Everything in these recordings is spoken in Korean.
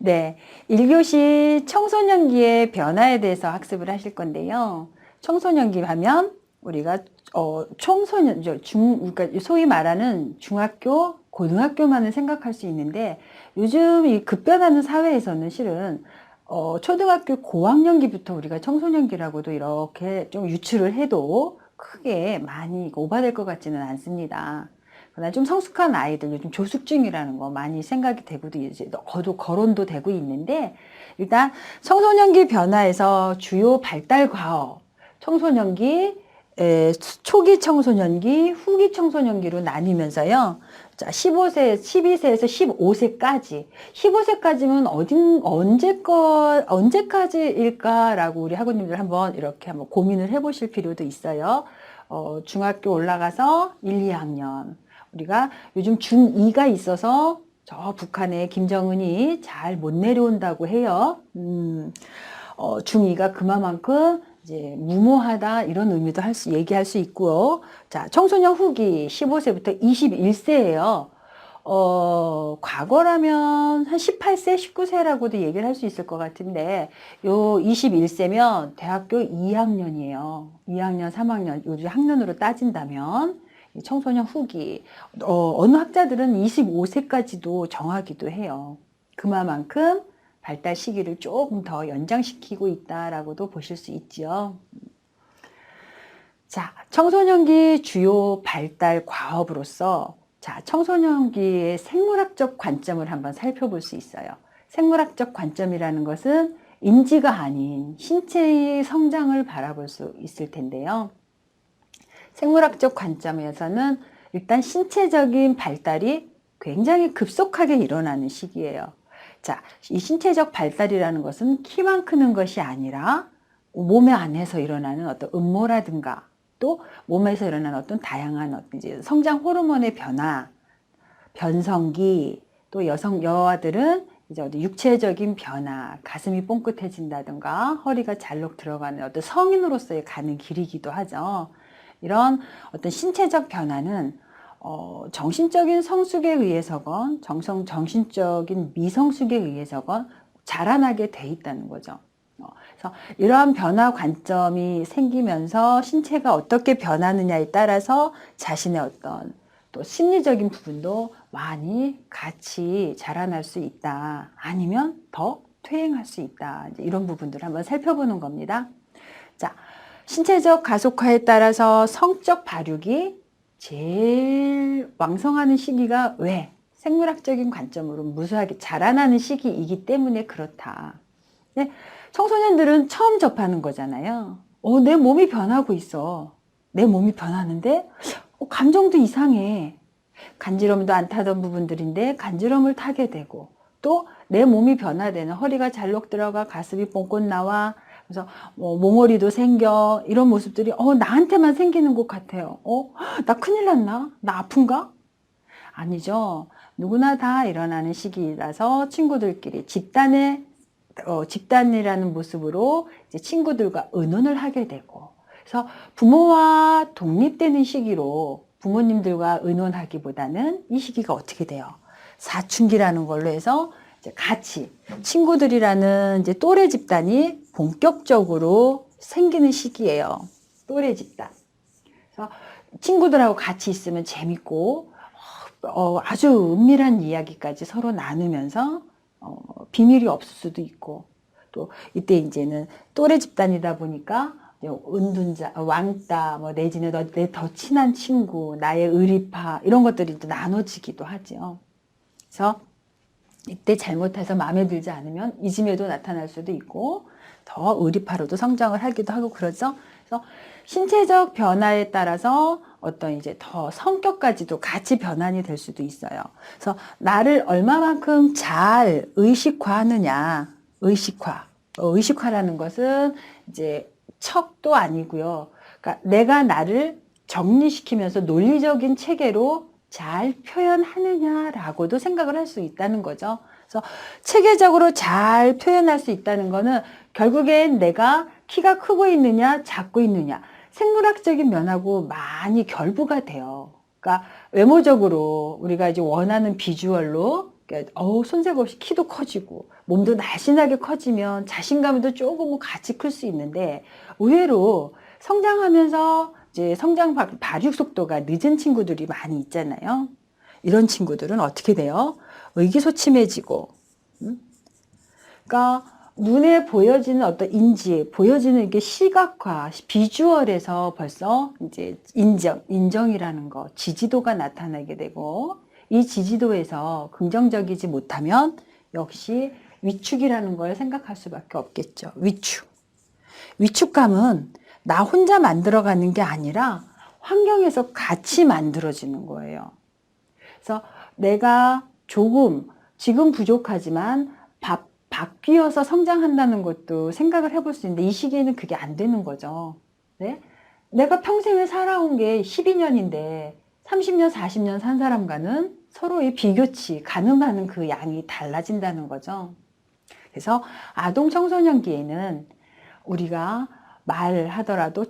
네, 1교시 청소년기의 변화에 대해서 학습을 하실 건데요. 청소년기 하면 우리가 청소년, 그러니까 소위 말하는 중학교, 고등학교만을 생각할 수 있는데 요즘 이 급변하는 사회에서는 실은 초등학교 고학년기부터 우리가 청소년기라고도 이렇게 좀 유추를 해도 크게 많이 오바될 것 같지는 않습니다. 그러나 좀 성숙한 아이들, 요즘 조숙중이라는 거 많이 생각이 되고도 이제 거론도 되고 있는데, 일단 청소년기 변화에서 주요 발달 과업, 청소년기, 초기 청소년기, 후기 청소년기로 나뉘면서요. 자, 12세에서 15세까지. 15세까지면 언제까지일까라고 우리 학우님들 한번 고민을 해보실 필요도 있어요. 중학교 올라가서 1, 2학년. 우리가 요즘 중2가 있어서 저 북한의 김정은이 잘 못 내려온다고 해요. 중2가 그만큼 이제 무모하다 이런 의미도 얘기할 수 있고요. 자, 청소년 후기 15세부터 21세예요. 과거라면 한 18세, 19세라고도 얘기를 할 수 있을 것 같은데, 요 21세면 대학교 2학년이에요. 2학년, 3학년, 요즘 학년으로 따진다면, 청소년 후기. 어느 학자들은 25세까지도 정하기도 해요. 그만큼 발달 시기를 조금 더 연장시키고 있다라고도 보실 수 있지요. 자, 청소년기 주요 발달 과업으로서 자, 청소년기의 생물학적 관점을 한번 살펴볼 수 있어요. 생물학적 관점이라는 것은 인지가 아닌 신체의 성장을 바라볼 수 있을 텐데요. 생물학적 관점에서는 일단 신체적인 발달이 굉장히 급속하게 일어나는 시기예요. 자, 이 신체적 발달이라는 것은 키만 크는 것이 아니라 몸의 안에서 일어나는 어떤 음모라든가 또 몸에서 일어나는 어떤 다양한 이제 성장 호르몬의 변화, 변성기, 또 여아들은 이제 어떤 육체적인 변화, 가슴이 뽕긋해진다든가 허리가 잘록 들어가는 어떤 성인으로서의 가는 길이기도 하죠. 이런 어떤 신체적 변화는 정신적인 성숙에 의해서건 정신적인 미성숙에 의해서건 자라나게 돼 있다는 거죠. 그래서 이러한 변화 관점이 생기면서 신체가 어떻게 변하느냐에 따라서 자신의 어떤 또 심리적인 부분도 많이 같이 자라날 수 있다. 아니면 더 퇴행할 수 있다. 이제 이런 부분들을 한번 살펴보는 겁니다. 자, 신체적 가속화에 따라서 성적 발육이 제일 왕성하는 시기가 왜? 생물학적인 관점으로 무수하게 자라나는 시기이기 때문에 그렇다. 네? 청소년들은 처음 접하는 거잖아요. 내 몸이 변하고 있어. 내 몸이 변하는데 감정도 이상해. 간지럼도 안 타던 부분들인데 간지럼을 타게 되고 또 내 몸이 변화되는 허리가 잘록 들어가 가슴이 뽕꽃 나와 그래서 몽어리도 생겨 이런 모습들이 나한테만 생기는 것 같아요. 나 큰일 났나? 나 아픈가? 아니죠. 누구나 다 일어나는 시기라서 친구들끼리 집단이라는 모습으로 이제 친구들과 의논을 하게 되고 그래서 부모와 독립되는 시기로 부모님들과 의논하기보다는 이 시기가 어떻게 돼요? 사춘기라는 걸로 해서 이제 같이 친구들이라는 이제 또래 집단이 본격적으로 생기는 시기예요. 또래 집단. 그래서 친구들하고 같이 있으면 재밌고 아주 은밀한 이야기까지 서로 나누면서 비밀이 없을 수도 있고 또 이때 이제는 또래 집단이다 보니까 은둔자, 왕따, 내지는 내 더 친한 친구, 나의 의리파 이런 것들이 또 나눠지기도 하죠. 그래서 이때 잘못해서 마음에 들지 않으면 이짐에도 나타날 수도 있고 더 의리파로도 성장을 하기도 하고 그러죠. 그래서 신체적 변화에 따라서 어떤 이제 더 성격까지도 같이 변환이 될 수도 있어요. 그래서 나를 얼마만큼 잘 의식화하느냐, 의식화라는 것은 이제 척도 아니고요. 그러니까 내가 나를 정리시키면서 논리적인 체계로 잘 표현하느냐라고도 생각을 할 수 있다는 거죠. 그래서 체계적으로 잘 표현할 수 있다는 거는 결국엔 내가 키가 크고 있느냐, 작고 있느냐, 생물학적인 면하고 많이 결부가 돼요. 그러니까 외모적으로 우리가 이제 원하는 비주얼로 그러니까 손색 없이 키도 커지고 몸도 날씬하게 커지면 자신감도 조금은 같이 클 수 있는데, 의외로 성장하면서 이제 발육 속도가 늦은 친구들이 많이 있잖아요. 이런 친구들은 어떻게 돼요? 의기소침해지고, 그러니까 눈에 보여지는 어떤 인지, 보여지는 이게 시각화, 비주얼에서 벌써 이제 인정이라는 거, 지지도가 나타나게 되고, 이 지지도에서 긍정적이지 못하면 역시 위축이라는 걸 생각할 수밖에 없겠죠. 위축감은 나 혼자 만들어가는 게 아니라 환경에서 같이 만들어지는 거예요. 그래서 내가 조금 지금 부족하지만 바뀌어서 성장한다는 것도 생각을 해볼 수 있는데, 이 시기에는 그게 안 되는 거죠. 네? 내가 평생을 살아온 게 12년인데 30년, 40년 산 사람과는 서로의 비교치, 가늠하는 그 양이 달라진다는 거죠. 그래서 아동 청소년기에는 우리가 말하더라도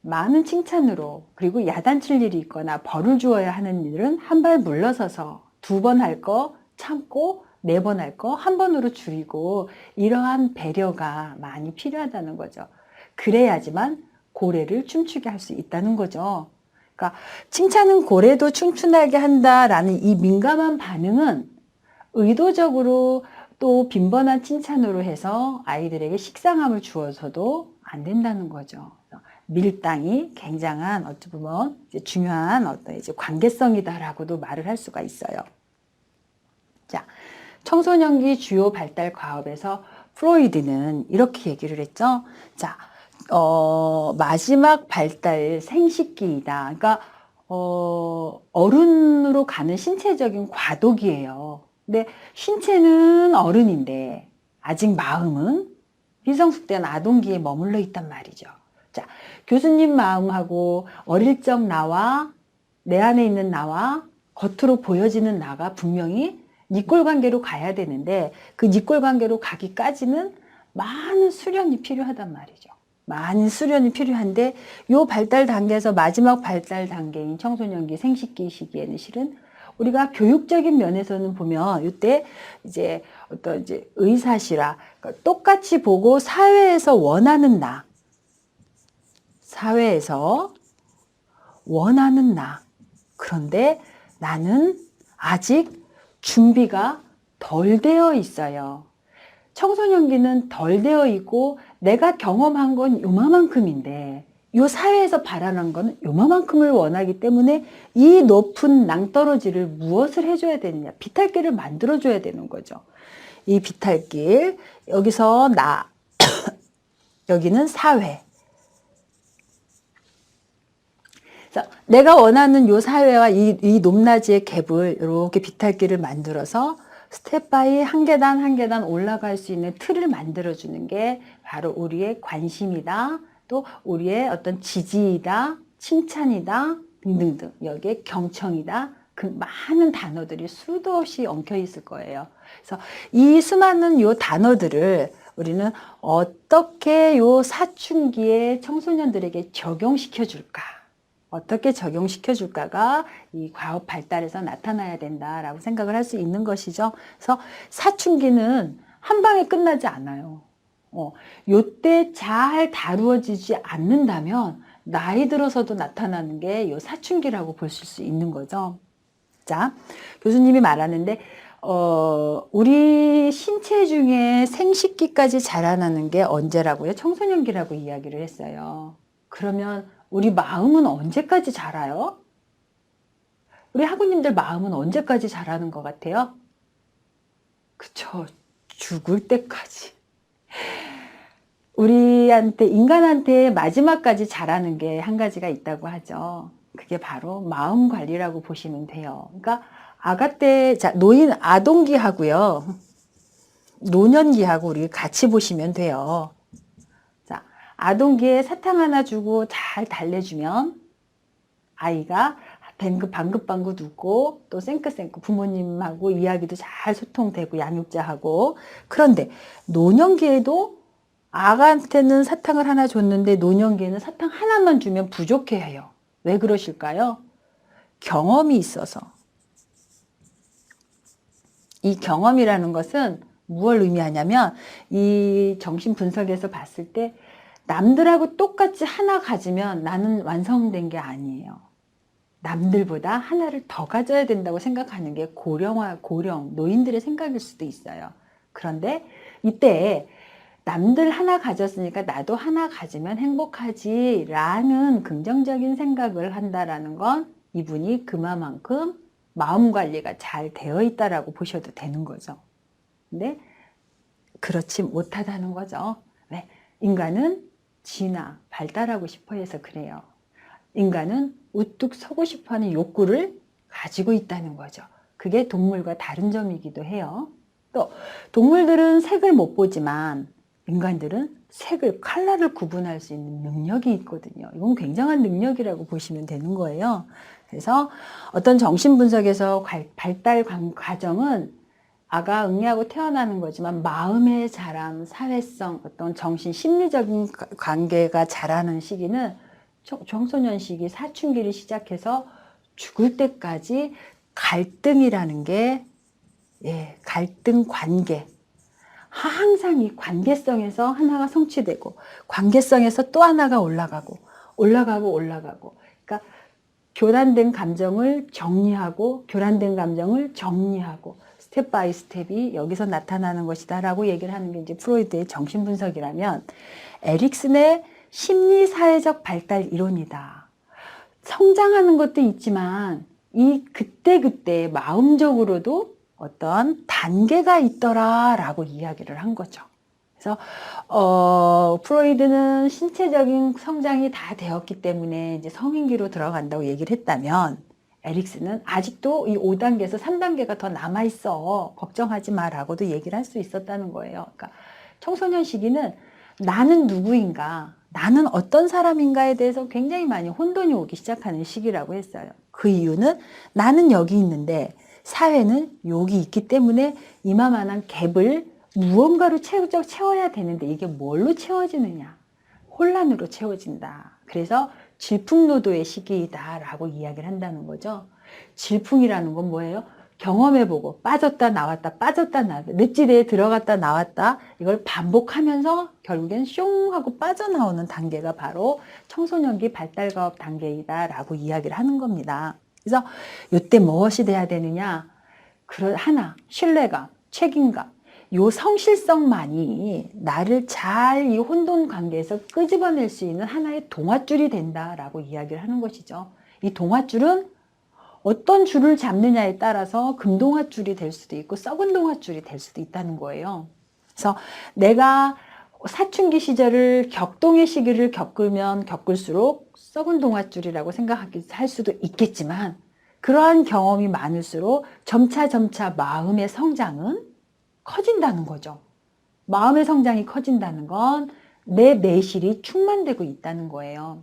많은 칭찬으로, 그리고 야단칠 일이 있거나 벌을 주어야 하는 일은 한 발 물러서서 2번 할 거 참고 4번 할 거 1번으로 줄이고, 이러한 배려가 많이 필요하다는 거죠. 그래야지만 고래를 춤추게 할 수 있다는 거죠. 그러니까 칭찬은 고래도 춤추게 한다라는 이 민감한 반응은 의도적으로 또 빈번한 칭찬으로 해서 아이들에게 식상함을 주어서도 안 된다는 거죠. 밀당이 굉장한 어찌 보면 이제 중요한 어떤 이제 관계성이다라고도 말을 할 수가 있어요. 자, 청소년기 주요 발달 과업에서 프로이드는 이렇게 얘기를 했죠. 자, 마지막 발달 생식기이다. 그러니까 어른으로 가는 신체적인 과도기예요. 근데 신체는 어른인데 아직 마음은 미성숙된 아동기에 머물러 있단 말이죠. 자, 교수님 마음하고 어릴 적 나와, 내 안에 있는 나와 겉으로 보여지는 나가 분명히 니꼴 관계로 가야 되는데, 그 니꼴 관계로 가기까지는 많은 수련이 필요하단 말이죠. 많은 수련이 필요한데, 요 발달 단계에서 마지막 발달 단계인 청소년기 생식기 시기에는 실은 우리가 교육적인 면에서는 보면 이때 이제 어떤 이제 의사시라, 그러니까 똑같이 보고 사회에서 원하는 나, 그런데 나는 아직 준비가 덜 되어 있어요. 청소년기는 덜 되어 있고 내가 경험한 건 요만큼인데 요 사회에서 바라는 거는 요만큼을 원하기 때문에 이 높은 낭떠러지를 무엇을 해줘야 되느냐, 비탈길을 만들어줘야 되는 거죠. 이 비탈길, 여기서 나, 여기는 사회. 그래서 내가 원하는 요 사회와 이 높낮이의 갭을 이렇게 비탈길을 만들어서 스텝 바이 한 계단 한 계단 올라갈 수 있는 틀을 만들어주는 게 바로 우리의 관심이다. 또 우리의 어떤 지지이다, 칭찬이다, 등등등. 여기에 경청이다. 그 많은 단어들이 수도 없이 엉켜 있을 거예요. 그래서 이 수많은 요 단어들을 우리는 어떻게 요 사춘기에 청소년들에게 적용시켜 줄까? 어떻게 적용시켜 줄까가 이 과업 발달에서 나타나야 된다라고 생각을 할 수 있는 것이죠. 그래서 사춘기는 한 방에 끝나지 않아요. 요때 잘 다루어지지 않는다면 나이 들어서도 나타나는 게 요 사춘기라고 보실 수 있는 거죠. 자, 교수님이 말하는데 우리 신체 중에 생식기까지 자라나는 게 언제라고요? 청소년기라고 이야기를 했어요. 그러면 우리 마음은 언제까지 자라요? 우리 학우님들 마음은 언제까지 자라는 것 같아요? 그쵸. 죽을 때까지. 우리한테, 인간한테 마지막까지 자라는 게 한 가지가 있다고 하죠. 그게 바로 마음 관리라고 보시면 돼요. 그러니까 아가 때, 자, 아동기하고요. 노년기하고 우리 같이 보시면 돼요. 자, 아동기에 사탕 하나 주고 잘 달래주면 아이가 방긋방긋 웃고 또 쌩긋쌩긋 부모님하고 이야기도 잘 소통되고 양육자하고. 그런데 노년기에도 아가한테는 사탕을 하나 줬는데 노년기에는 사탕 하나만 주면 부족해해요. 왜 그러실까요? 경험이 있어서. 이 경험이라는 것은 무엇을 의미하냐면 이 정신 분석에서 봤을 때 남들하고 똑같이 하나 가지면 나는 완성된 게 아니에요. 남들보다 하나를 더 가져야 된다고 생각하는 게 고령, 노인들의 생각일 수도 있어요. 그런데 이때 남들 하나 가졌으니까 나도 하나 가지면 행복하지 라는 긍정적인 생각을 한다라는 건 이분이 그만큼 마음 관리가 잘 되어 있다라고 보셔도 되는 거죠. 근데 그렇지 못하다는 거죠. 왜? 인간은 진화, 발달하고 싶어 해서 그래요. 인간은 우뚝 서고 싶어하는 욕구를 가지고 있다는 거죠. 그게 동물과 다른 점이기도 해요. 또 동물들은 색을 못 보지만 인간들은 색을, 컬러를 구분할 수 있는 능력이 있거든요. 이건 굉장한 능력이라고 보시면 되는 거예요. 그래서 어떤 정신분석에서 발달 과정은 아가 응애하고 태어나는 거지만 마음의 자람, 사회성, 어떤 정신 심리적인 관계가 자라는 시기는 청소년 시기, 사춘기를 시작해서 죽을 때까지 갈등이라는 게, 갈등 관계. 항상 이 관계성에서 하나가 성취되고, 관계성에서 또 하나가 올라가고. 그러니까 교란된 감정을 정리하고, 스텝 바이 스텝이 여기서 나타나는 것이다 라고 얘기를 하는 게 이제 프로이드의 정신분석이라면, 에릭슨의 심리사회적 발달 이론이다. 성장하는 것도 있지만 이 그때 마음적으로도 어떤 단계가 있더라라고 이야기를 한 거죠. 그래서 프로이드는 신체적인 성장이 다 되었기 때문에 이제 성인기로 들어간다고 얘기를 했다면, 에릭슨은 아직도 이 5단계에서 3단계가 더 남아있어. 걱정하지 마라고도 얘기를 할 수 있었다는 거예요. 그러니까 청소년 시기는 나는 누구인가, 나는 어떤 사람인가에 대해서 굉장히 많이 혼돈이 오기 시작하는 시기라고 했어요. 그 이유는 나는 여기 있는데 사회는 여기 있기 때문에 이만한 갭을 무언가로 채워야 되는데 이게 뭘로 채워지느냐? 혼란으로 채워진다. 그래서 질풍노도의 시기이다라고 이야기를 한다는 거죠. 질풍이라는 건 뭐예요? 경험해보고 빠졌다 나왔다 늪지대에 들어갔다 나왔다 이걸 반복하면서 결국엔 숑 하고 빠져나오는 단계가 바로 청소년기 발달과업 단계이다라고 이야기를 하는 겁니다. 그래서 이때 무엇이 돼야 되느냐? 하나, 신뢰감, 책임감, 요 성실성만이 나를 잘 이 혼돈 관계에서 끄집어낼 수 있는 하나의 동아줄이 된다라고 이야기를 하는 것이죠. 이 동아줄은 어떤 줄을 잡느냐에 따라서 금동아줄이 될 수도 있고 썩은 동아줄이 될 수도 있다는 거예요. 그래서 내가 사춘기 시절을 격동의 시기를 겪을수록 썩은 동아줄이라고 할 수도 있겠지만, 그러한 경험이 많을수록 점차 마음의 성장은 커진다는 거죠. 마음의 성장이 커진다는 건 내 내실이 충만되고 있다는 거예요.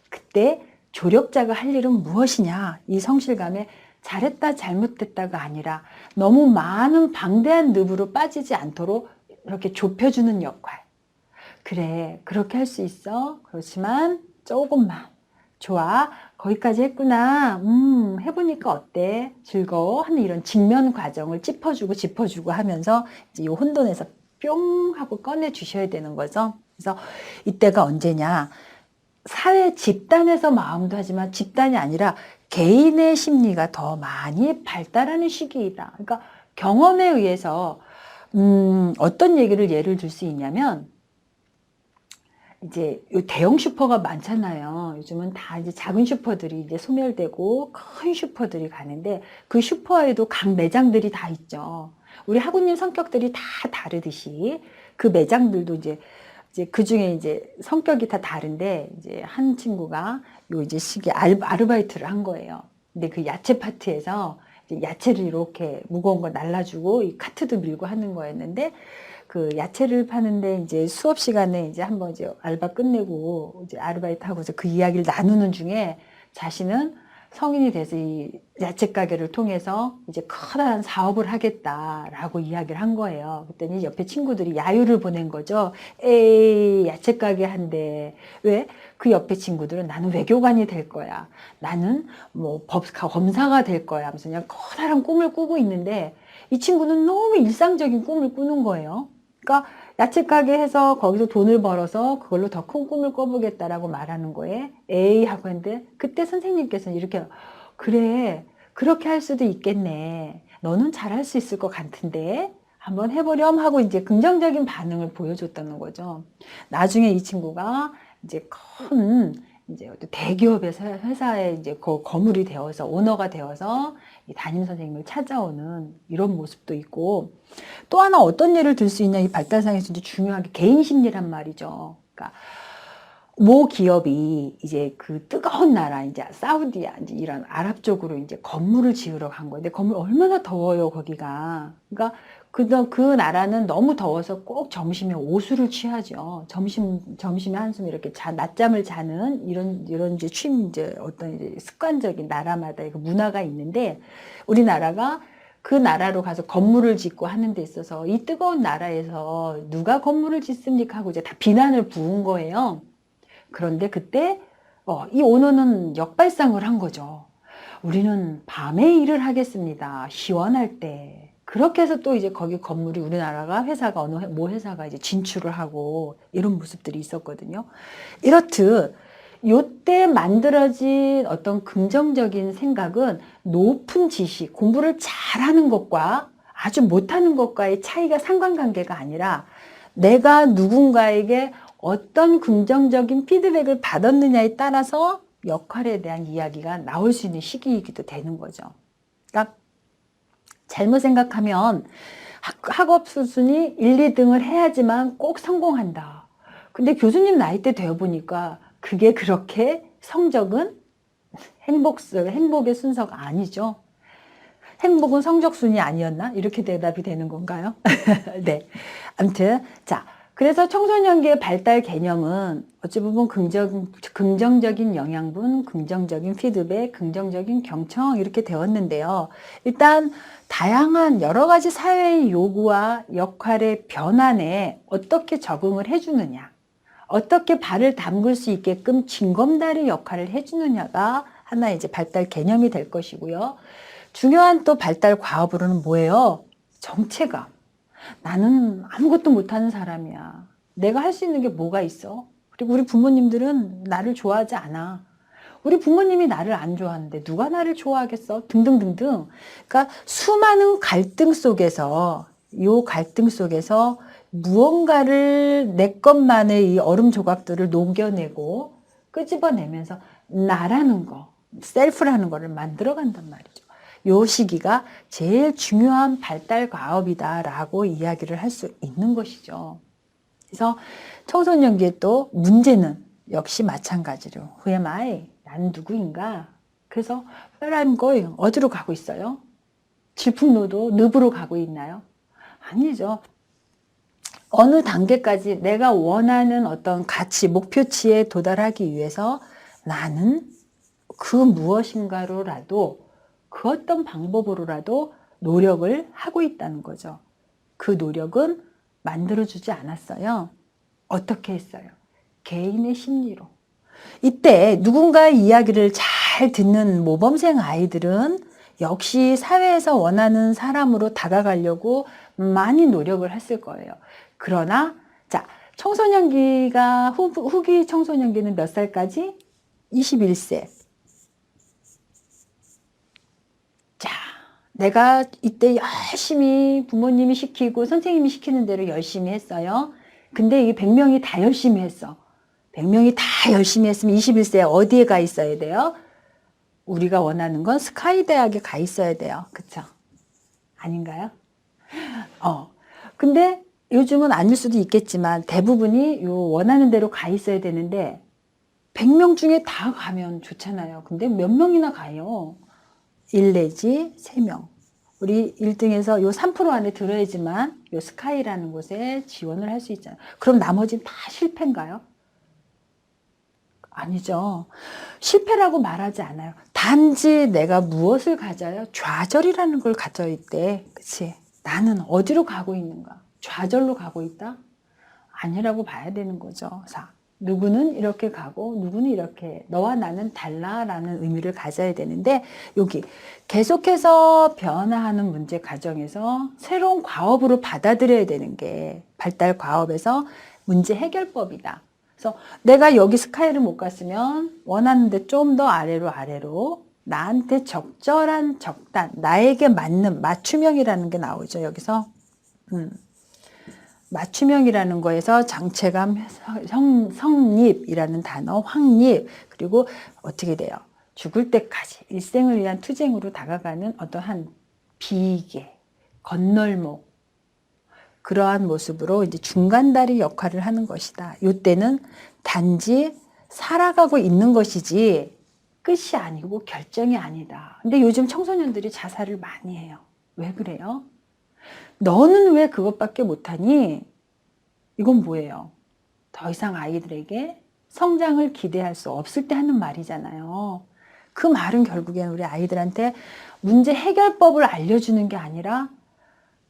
그때 조력자가 할 일은 무엇이냐? 이 성실감에 잘했다 잘못됐다가 아니라 너무 많은 방대한 늪으로 빠지지 않도록 이렇게 좁혀주는 역할. 그래, 그렇게 할 수 있어. 그렇지만 조금만. 좋아, 거기까지 했구나. 해보니까 어때? 즐거워? 하는 이런 직면 과정을 짚어주고 하면서 이제 이 혼돈에서 뿅 하고 꺼내주셔야 되는 거죠. 그래서 이때가 언제냐? 사회 집단에서 마음도 하지만 집단이 아니라 개인의 심리가 더 많이 발달하는 시기이다. 그러니까 경험에 의해서 어떤 예를 들 수 있냐면, 이제 대형 슈퍼가 많잖아요. 요즘은 다 이제 작은 슈퍼들이 이제 소멸되고 큰 슈퍼들이 가는데 그 슈퍼에도 각 매장들이 다 있죠. 우리 하구님 성격들이 다 다르듯이 그 매장들도 이제 그 중에 이제 성격이 다 다른데, 이제 한 친구가 요 이제 시기에 아르바이트를 한 거예요. 근데 그 야채 파트에서 이제 야채를 이렇게 무거운 거 날라주고 이 카트도 밀고 하는 거였는데, 그 야채를 파는데 이제 수업 시간에 이제 한번 이제 알바 끝내고 이제 아르바이트 하고서 그 이야기를 나누는 중에 자신은 성인이 돼서 이 야채 가게를 통해서 이제 커다란 사업을 하겠다라고 이야기를 한 거예요. 그랬더니 옆에 친구들이 야유를 보낸 거죠. 에이, 야채 가게 한대. 왜? 그 옆에 친구들은 나는 외교관이 될 거야. 나는 뭐 검사가 될 거야 하면서 그냥 커다란 꿈을 꾸고 있는데 이 친구는 너무 일상적인 꿈을 꾸는 거예요. 그러니까 야채 가게 해서 거기서 돈을 벌어서 그걸로 더 큰 꿈을 꿔보겠다라고 말하는 거에 에이 하고 했는데 그때 선생님께서는 이렇게 그래 그렇게 할 수도 있겠네. 너는 잘할 수 있을 것 같은데 한번 해보렴 하고 이제 긍정적인 반응을 보여줬다는 거죠. 나중에 이 친구가 이제 큰 이제 대기업의 회사에 이제 거물이 되어서 오너가 되어서 이 담임 선생님을 찾아오는 이런 모습도 있고 또 하나 어떤 예를 들 수 있냐 이 발달상에서 이제 중요하게 개인 심리란 말이죠. 그러니까 모 기업이 이제 그 뜨거운 나라 이제 사우디야 이제 이런 아랍 쪽으로 이제 건물을 지으러 간 건데 건물 얼마나 더워요 거기가. 그러니까 그 나라는 너무 더워서 꼭 점심에 오수를 취하죠. 점심에 한숨 이렇게 낮잠을 자는 이런 이제 이제 어떤 이제 습관적인 나라마다 그 문화가 있는데 우리나라가 그 나라로 가서 건물을 짓고 하는 데 있어서 이 뜨거운 나라에서 누가 건물을 짓습니까 하고 이제 다 비난을 부은 거예요. 그런데 그때 이 오너는 역발상을 한 거죠. 우리는 밤에 일을 하겠습니다. 시원할 때. 그렇게 해서 또 이제 거기 건물이 우리나라가 회사가 모 회사가 이제 진출을 하고 이런 모습들이 있었거든요. 이렇듯 요때 만들어진 어떤 긍정적인 생각은 높은 지식, 공부를 잘하는 것과 아주 못하는 것과의 차이가 상관관계가 아니라 내가 누군가에게 어떤 긍정적인 피드백을 받았느냐에 따라서 역할에 대한 이야기가 나올 수 있는 시기이기도 되는 거죠. 그러니까 잘못 생각하면 학업 수준이 1, 2등을 해야지만 꼭 성공한다. 근데 교수님 나이 때 되어 보니까 그게 그렇게 성적은 행복의 순서가 아니죠. 행복은 성적순이 아니었나? 이렇게 대답이 되는 건가요? 네. 아무튼, 자. 그래서 청소년기의 발달 개념은 어찌 보면 긍정적인 영양분, 긍정적인 피드백, 긍정적인 경청 이렇게 되었는데요. 일단 다양한 여러 가지 사회의 요구와 역할의 변환에 어떻게 적응을 해주느냐, 어떻게 발을 담글 수 있게끔 징검다리 역할을 해주느냐가 하나 이제 발달 개념이 될 것이고요. 중요한 또 발달 과업으로는 뭐예요? 정체감. 나는 아무것도 못하는 사람이야. 내가 할 수 있는 게 뭐가 있어? 그리고 우리 부모님들은 나를 좋아하지 않아. 우리 부모님이 나를 안 좋아하는데 누가 나를 좋아하겠어? 등등등등. 그러니까 수많은 갈등 속에서 무언가를 내 것만의 이 얼음 조각들을 녹여내고 끄집어내면서 나라는 거, 셀프라는 거를 만들어 간단 말이죠. 요 시기가 제일 중요한 발달 과업이다라고 이야기를 할 수 있는 것이죠. 그래서 청소년기에 또 문제는 역시 마찬가지로 Who am I? 난 누구인가? 그래서 Where I'm going? 어디로 가고 있어요? 질풍노도 늪으로 가고 있나요? 아니죠. 어느 단계까지 내가 원하는 어떤 가치, 목표치에 도달하기 위해서 나는 그 무엇인가로라도 그 어떤 방법으로라도 노력을 하고 있다는 거죠. 그 노력은 만들어주지 않았어요. 어떻게 했어요? 개인의 심리로. 이때 누군가의 이야기를 잘 듣는 모범생 아이들은 역시 사회에서 원하는 사람으로 다가가려고 많이 노력을 했을 거예요. 그러나 자, 청소년기가 후기 청소년기는 몇 살까지? 21세. 자, 내가 이때 열심히 부모님이 시키고 선생님이 시키는 대로 열심히 했어요. 근데 이 100명이 다 열심히 했어. 100명이 다 열심히 했으면 21세에 어디에 가 있어야 돼요? 우리가 원하는 건 스카이 대학에 가 있어야 돼요. 그쵸? 아닌가요? 근데 요즘은 아닐 수도 있겠지만 대부분이 요 원하는 대로 가 있어야 되는데 100명 중에 다 가면 좋잖아요. 근데 몇 명이나 가요? 1 내지 3명. 우리 1등에서 요 3% 안에 들어야지만 요 스카이라는 곳에 지원을 할 수 있잖아요. 그럼 나머지는 다 실패인가요? 아니죠. 실패라고 말하지 않아요. 단지 내가 무엇을 가져요? 좌절이라는 걸 가져 있대. 그치? 나는 어디로 가고 있는가? 좌절로 가고 있다? 아니라고 봐야 되는 거죠. 자, 누구는 이렇게 가고 누구는 이렇게, 너와 나는 달라라는 의미를 가져야 되는데, 여기 계속해서 변화하는 문제 과정에서 새로운 과업으로 받아들여야 되는 게 발달 과업에서 문제 해결법이다. 그래서 내가 여기 스카이를 못 갔으면 원하는데 좀 더 아래로 나한테 적절한 적단, 나에게 맞는 맞춤형이라는 게 나오죠. 여기서 맞춤형이라는 거에서 장체감, 성립이라는 단어, 확립, 그리고 어떻게 돼요? 죽을 때까지 일생을 위한 투쟁으로 다가가는 어떠한 비계, 건널목, 그러한 모습으로 이제 중간다리 역할을 하는 것이다. 이때는 단지 살아가고 있는 것이지 끝이 아니고 결정이 아니다. 근데 요즘 청소년들이 자살을 많이 해요. 왜 그래요? 너는 왜 그것밖에 못하니? 이건 뭐예요? 더 이상 아이들에게 성장을 기대할 수 없을 때 하는 말이잖아요. 그 말은 결국엔 우리 아이들한테 문제 해결법을 알려주는 게 아니라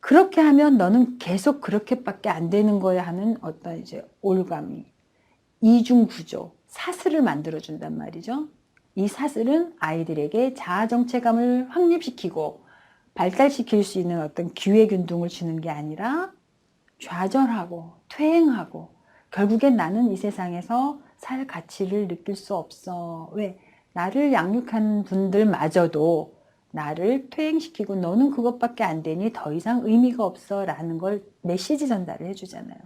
그렇게 하면 너는 계속 그렇게밖에 안 되는 거야 하는 어떤 이제 올가미, 이중 구조, 사슬을 만들어 준단 말이죠. 이 사슬은 아이들에게 자아 정체감을 확립시키고 발달시킬 수 있는 어떤 기회균등을 주는 게 아니라 좌절하고 퇴행하고 결국엔 나는 이 세상에서 살 가치를 느낄 수 없어. 왜? 나를 양육한 분들마저도 나를 퇴행시키고 너는 그것밖에 안 되니 더 이상 의미가 없어 라는 걸 메시지 전달을 해주잖아요.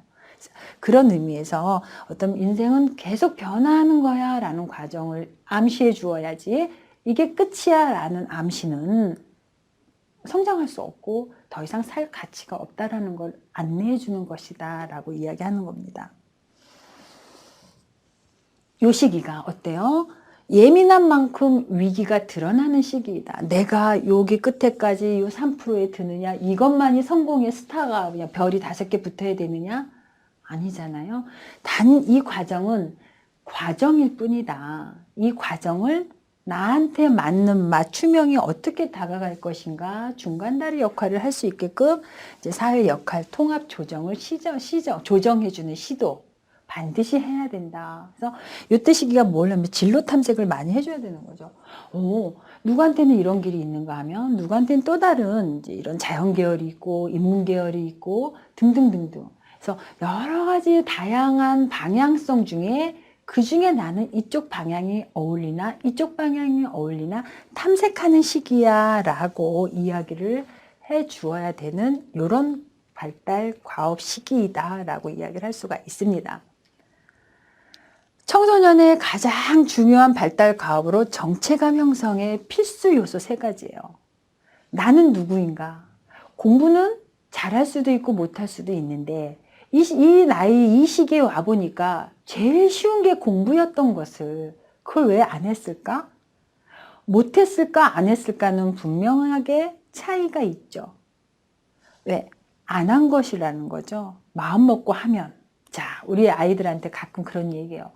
그런 의미에서 어떤 인생은 계속 변화하는 거야 라는 과정을 암시해 주어야지 이게 끝이야 라는 암시는 성장할 수 없고 더 이상 살 가치가 없다라는 걸 안내해 주는 것이다 라고 이야기하는 겁니다. 요 시기가 어때요? 예민한 만큼 위기가 드러나는 시기이다. 내가 여기 끝에까지 요 3%에 드느냐, 이것만이 성공의 스타가 그냥 별이 5개 붙어야 되느냐? 아니잖아요. 단 이 과정은 과정일 뿐이다. 이 과정을 나한테 맞는 맞춤형이 어떻게 다가갈 것인가 중간다리 역할을 할 수 있게끔 이제 사회 역할 통합 조정을 조정해주는 시도 반드시 해야 된다. 그래서 이때 시기가 뭐냐면 진로 탐색을 많이 해줘야 되는 거죠. 오, 누구한테는 이런 길이 있는가 하면 누구한테는 또 다른 이제 이런 자연 계열이 있고 인문 계열이 있고 등등등등. 그래서 여러 가지 다양한 방향성 중에 그 중에 나는 이쪽 방향이 어울리나 이쪽 방향이 어울리나 탐색하는 시기야 라고 이야기를 해 주어야 되는 이런 발달 과업 시기이다 라고 이야기를 할 수가 있습니다. 청소년의 가장 중요한 발달 과업으로 정체감 형성의 필수 요소 3가지예요. 나는 누구인가? 공부는 잘할 수도 있고 못할 수도 있는데 이 나이 이 시기에 와보니까 제일 쉬운 게 공부였던 것을 그걸 왜 안 했을까? 못했을까 안 했을까는 분명하게 차이가 있죠. 왜? 안 한 것이라는 거죠. 마음 먹고 하면. 자, 우리 아이들한테 가끔 그런 얘기해요.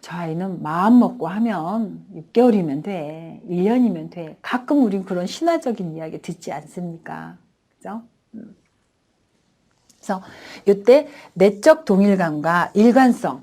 저 아이는 마음 먹고 하면 6개월이면 돼. 1년이면 돼. 가끔 우린 그런 신화적인 이야기 듣지 않습니까? 그죠? 그래서 이때 내적 동일감과 일관성,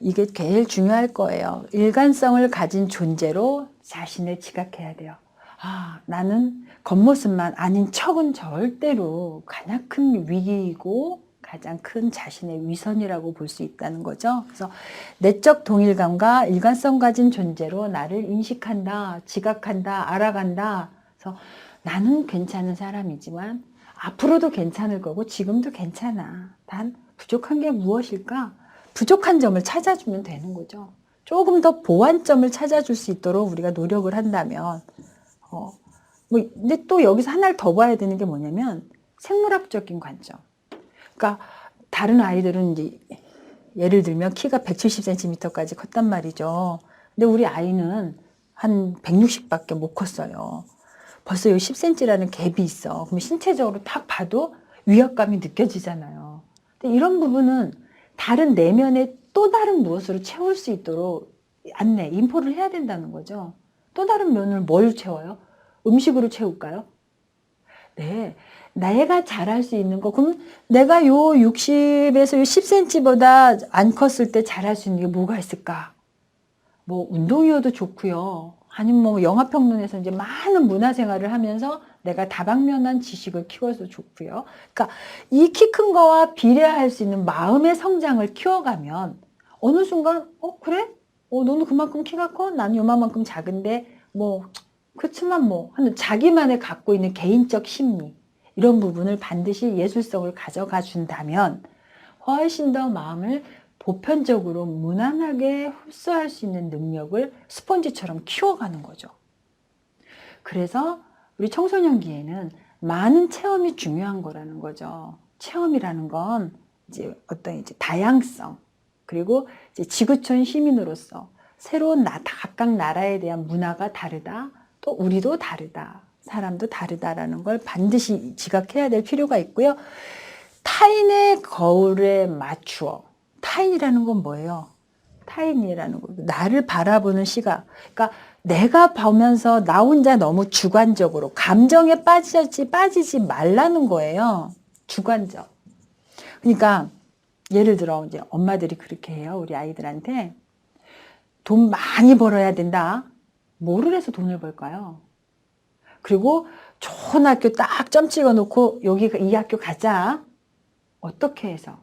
이게 제일 중요할 거예요. 일관성을 가진 존재로 자신을 지각해야 돼요. 아, 나는 겉모습만 아닌 척은 절대로 가장 큰 위기이고 가장 큰 자신의 위선이라고 볼 수 있다는 거죠. 그래서 내적 동일감과 일관성 가진 존재로 나를 인식한다, 지각한다, 알아간다. 그래서 나는 괜찮은 사람이지만 앞으로도 괜찮을 거고 지금도 괜찮아. 단 부족한 게 무엇일까? 부족한 점을 찾아주면 되는 거죠. 조금 더 보완점을 찾아줄 수 있도록 우리가 노력을 한다면 근데 또 여기서 하나를 더 봐야 되는 게 뭐냐면 생물학적인 관점. 그러니까 다른 아이들은 이제 예를 들면 키가 170cm까지 컸단 말이죠. 근데 우리 아이는 한 160밖에 못 컸어요. 벌써 이 10cm라는 갭이 있어. 그럼 신체적으로 딱 봐도 위압감이 느껴지잖아요. 근데 이런 부분은 다른 내면의 또 다른 무엇으로 채울 수 있도록 인포를 해야 된다는 거죠. 또 다른 면을 뭘 채워요? 음식으로 채울까요? 네. 내가 잘할 수 있는 거. 그럼 내가 요 60에서 요 10cm보다 안 컸을 때 잘할 수 있는 게 뭐가 있을까? 뭐 운동이어도 좋고요. 아니면 뭐 영화평론에서 이제 많은 문화생활을 하면서 내가 다방면한 지식을 키워서 좋고요. 그러니까 이 키 큰 거와 비례할 수 있는 마음의 성장을 키워가면 어느 순간 그래? 너는 그만큼 키가 커? 나는 요만큼 작은데 뭐 그렇지만 뭐 하는 자기만의 갖고 있는 개인적 심리 이런 부분을 반드시 예술성을 가져가 준다면 훨씬 더 마음을 보편적으로 무난하게 흡수할 수 있는 능력을 스펀지처럼 키워가는 거죠. 그래서 우리 청소년기에는 많은 체험이 중요한 거라는 거죠. 체험이라는 건 이제 어떤 이제 다양성, 그리고 이제 지구촌 시민으로서 새로운 각각 나라에 대한 문화가 다르다, 또 우리도 다르다, 사람도 다르다라는 걸 반드시 지각해야 될 필요가 있고요. 타인의 거울에 맞추어. 타인이라는 건 뭐예요? 타인이라는 거. 나를 바라보는 시각. 그러니까 내가 보면서 나 혼자 너무 주관적으로 감정에 빠지지 말라는 거예요. 주관적. 그러니까 예를 들어 이제 엄마들이 그렇게 해요. 우리 아이들한테 돈 많이 벌어야 된다. 뭐를 해서 돈을 벌까요? 그리고 좋은 학교 딱 점 찍어 놓고 여기 이 학교 가자. 어떻게 해서?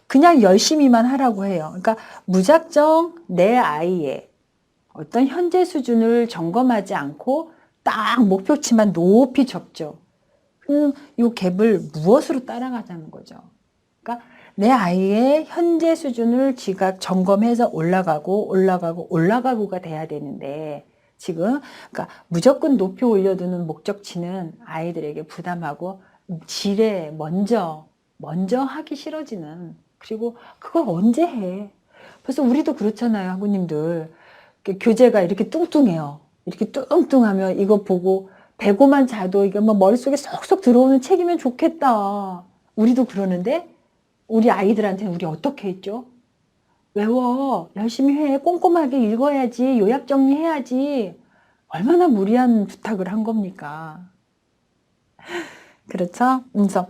그냥 열심히만 하라고 해요. 그러니까 무작정 내 아이의 어떤 현재 수준을 점검하지 않고 딱 목표치만 높이 접죠. 이 갭을 무엇으로 따라가자는 거죠. 그러니까 내 아이의 현재 수준을 지각 점검해서 올라가고가 돼야 되는데 지금 그러니까 무조건 높이 올려두는 목적치는 아이들에게 부담하고 지레 먼저 하기 싫어지는 그리고 그걸 언제 해? 벌써 우리도 그렇잖아요, 학우님들. 교재가 이렇게 뚱뚱해요. 이렇게 뚱뚱하면 이거 보고 배고만 자도 이게 뭐 머릿속에 쏙쏙 들어오는 책이면 좋겠다. 우리도 그러는데 우리 아이들한테는 우리 어떻게 했죠? 외워. 열심히 해. 꼼꼼하게 읽어야지. 요약 정리해야지. 얼마나 무리한 부탁을 한 겁니까? 그렇죠? 그래서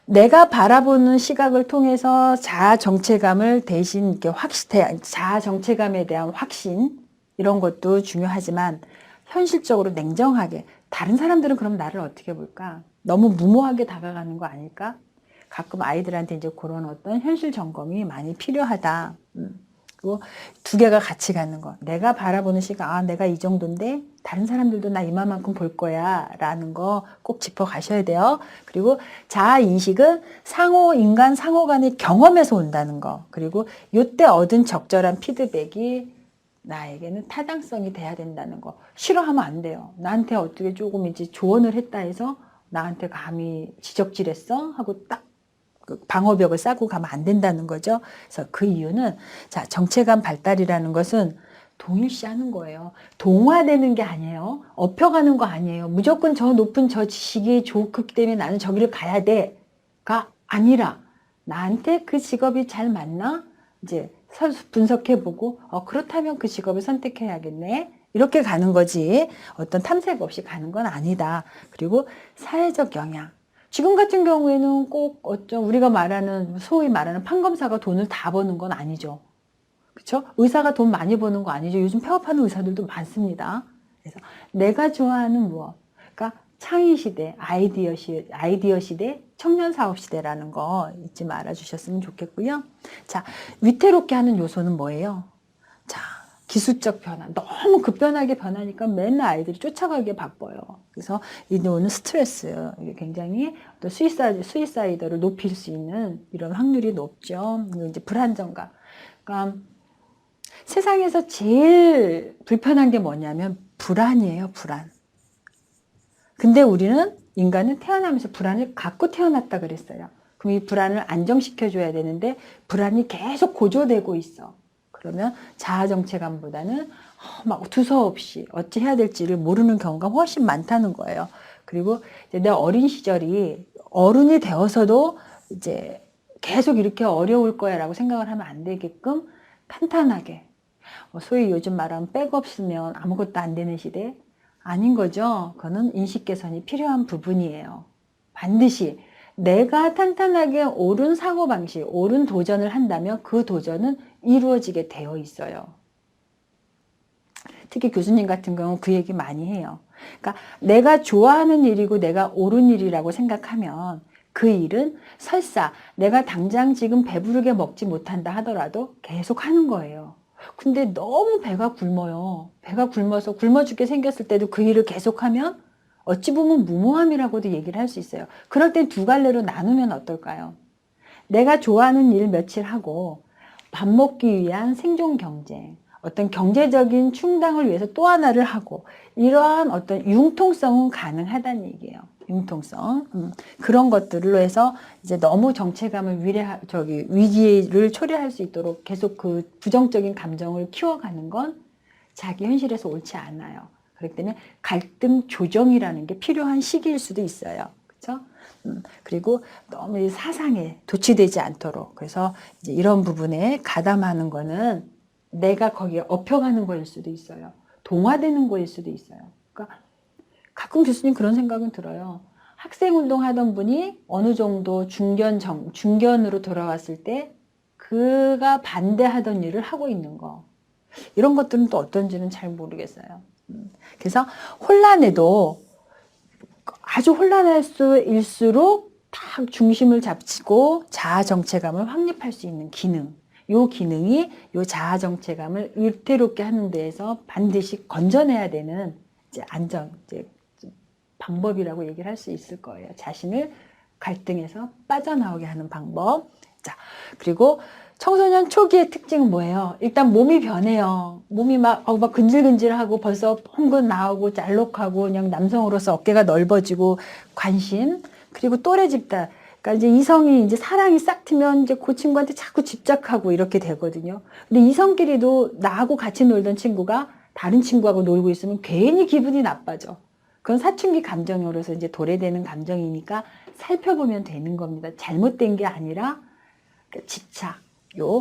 내가 바라보는 시각을 통해서 자아 정체감을 대신 이렇게 자아 정체감에 대한 확신 이런 것도 중요하지만 현실적으로 냉정하게 다른 사람들은 그럼 나를 어떻게 볼까? 너무 무모하게 다가가는 거 아닐까? 가끔 아이들한테 이제 그런 어떤 현실 점검이 많이 필요하다. 그리고 두 개가 같이 가는 거. 내가 바라보는 시각, 내가 이 정도인데 다른 사람들도 나 이만큼 볼 거야 라는 거 꼭 짚어 가셔야 돼요. 그리고 자아인식은 인간 상호 간의 경험에서 온다는 거. 그리고 이때 얻은 적절한 피드백이 나에게는 타당성이 돼야 된다는 거. 싫어하면 안 돼요. 나한테 어떻게 조금 이제 조언을 했다 해서 나한테 감히 지적질했어? 하고 딱 방어벽을 쌓고 가면 안 된다는 거죠. 그래서 그 이유는 정체감 발달이라는 것은 동일시하는 거예요. 동화되는 게 아니에요. 업혀가는 거 아니에요. 무조건 저 높은 저 지식이 좋기 때문에 나는 저기를 가야 돼가 아니라 나한테 그 직업이 잘 맞나? 이제 분석해보고 그렇다면 그 직업을 선택해야겠네. 이렇게 가는 거지 어떤 탐색 없이 가는 건 아니다. 그리고 사회적 영향. 지금 같은 경우에는 꼭 우리가 소위 말하는 판검사가 돈을 다 버는 건 아니죠. 그렇죠? 의사가 돈 많이 버는 거 아니죠. 요즘 폐업하는 의사들도 많습니다. 그래서 내가 좋아하는 무엇? 그러니까 창의 시대, 아이디어 시대, 청년 사업 시대라는 거 잊지 말아 주셨으면 좋겠고요. 자, 위태롭게 하는 요소는 뭐예요? 자, 기술적 변화. 너무 급변하게 변하니까 맨날 아이들이 쫓아가기에 바빠요. 그래서 이제 오는 스트레스, 이게 굉장히 또 수이사이더를 높일 수 있는 이런 확률이 높죠. 이제 불안정감. 그러니까 세상에서 제일 불편한 게 뭐냐면 불안이에요, 불안. 근데 인간은 태어나면서 불안을 갖고 태어났다 그랬어요. 그럼 이 불안을 안정시켜줘야 되는데 불안이 계속 고조되고 있어. 그러면 자아 정체감보다는 막 두서없이 어찌 해야 될지를 모르는 경우가 훨씬 많다는 거예요. 그리고 이제 내 어린 시절이 어른이 되어서도 이제 계속 이렇게 어려울 거야라고 생각을 하면 안 되게끔 탄탄하게. 소위 요즘 말하면 백 없으면 아무것도 안 되는 시대? 아닌 거죠. 그거는 인식 개선이 필요한 부분이에요. 반드시 내가 탄탄하게 옳은 사고방식, 옳은 도전을 한다면 그 도전은 이루어지게 되어 있어요. 특히 교수님 같은 경우는 그 얘기 많이 해요. 그러니까 내가 좋아하는 일이고 내가 옳은 일이라고 생각하면 그 일은 설사 내가 당장 지금 배부르게 먹지 못한다 하더라도 계속 하는 거예요. 근데 너무 배가 굶어요. 배가 굶어서 굶어 죽게 생겼을 때도 그 일을 계속하면 어찌 보면 무모함이라고도 얘기를 할 수 있어요. 그럴 땐 두 갈래로 나누면 어떨까요? 내가 좋아하는 일 며칠 하고 밥 먹기 위한 생존 경쟁, 어떤 경제적인 충당을 위해서 또 하나를 하고 이러한 어떤 융통성은 가능하다는 얘기예요. 융통성. 그런 것들로 해서 이제 너무 정체감을 위기를 초래할 수 있도록 계속 그 부정적인 감정을 키워가는 건 자기 현실에서 옳지 않아요. 그렇기 때문에 갈등 조정이라는 게 필요한 시기일 수도 있어요. 그렇죠? 그리고 너무 사상에 도취되지 않도록. 그래서 이제 이런 부분에 가담하는 거는 내가 거기에 업혀가는 거일 수도 있어요. 동화되는 거일 수도 있어요. 그러니까 가끔 교수님 그런 생각은 들어요. 학생 운동 하던 분이 어느 정도 중견으로 돌아왔을 때 그가 반대하던 일을 하고 있는 거. 이런 것들은 또 어떤지는 잘 모르겠어요. 그래서 혼란에도 아주 혼란할 수일수록 딱 중심을 잡고 자아 정체감을 확립할 수 있는 기능. 요 기능이 요 자아 정체감을 위태롭게 하는 데에서 반드시 건져내야 되는 이제 방법이라고 얘기를 할 수 있을 거예요. 자신을 갈등에서 빠져나오게 하는 방법. 자, 그리고 청소년 초기의 특징은 뭐예요? 일단 몸이 변해요. 몸이 막 근질근질하고 벌써 펑근 나오고 잘록하고 그냥 남성으로서 어깨가 넓어지고 관심, 그리고 또래 집단. 그러니까 이제 이성이 이제 사랑이 싹 트면 이제 그 친구한테 자꾸 집착하고 이렇게 되거든요. 근데 이성끼리도 나하고 같이 놀던 친구가 다른 친구하고 놀고 있으면 괜히 기분이 나빠져. 그건 사춘기 감정으로서 이제 도래되는 감정이니까 살펴보면 되는 겁니다. 잘못된 게 아니라 집착,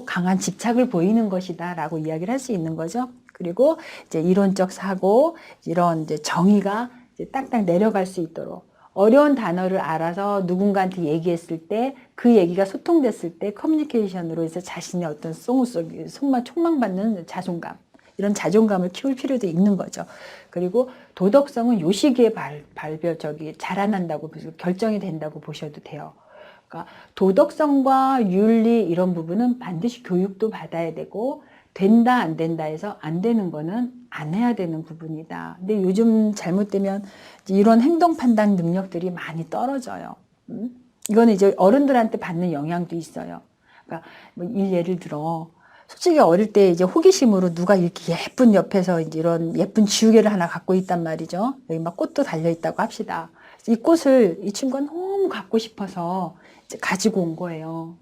강한 집착을 보이는 것이다 라고 이야기를 할 수 있는 거죠. 그리고 이제 이론적 사고, 이런 이제 정의가 이제 딱딱 내려갈 수 있도록 어려운 단어를 알아서 누군가한테 얘기했을 때 그 얘기가 소통됐을 때 커뮤니케이션으로 해서 자신의 어떤 촉망받는 자존감, 이런 자존감을 키울 필요도 있는 거죠. 그리고 도덕성은 요 시기에 자라난다고 결정이 된다고 보셔도 돼요. 그러니까 도덕성과 윤리 이런 부분은 반드시 교육도 받아야 되고 된다 안 된다 해서 안 되는 거는 안 해야 되는 부분이다. 근데 요즘 잘못되면 이런 행동 판단 능력들이 많이 떨어져요. 이거는 이제 어른들한테 받는 영향도 있어요. 그러니까 뭐 예를 들어 솔직히 어릴 때 이제 호기심으로 누가 이렇게 예쁜 옆에서 이제 이런 예쁜 지우개를 하나 갖고 있단 말이죠. 여기 막 꽃도 달려 있다고 합시다. 이 꽃을 이 친구가 너무 갖고 싶어서 이제 가지고 온 거예요.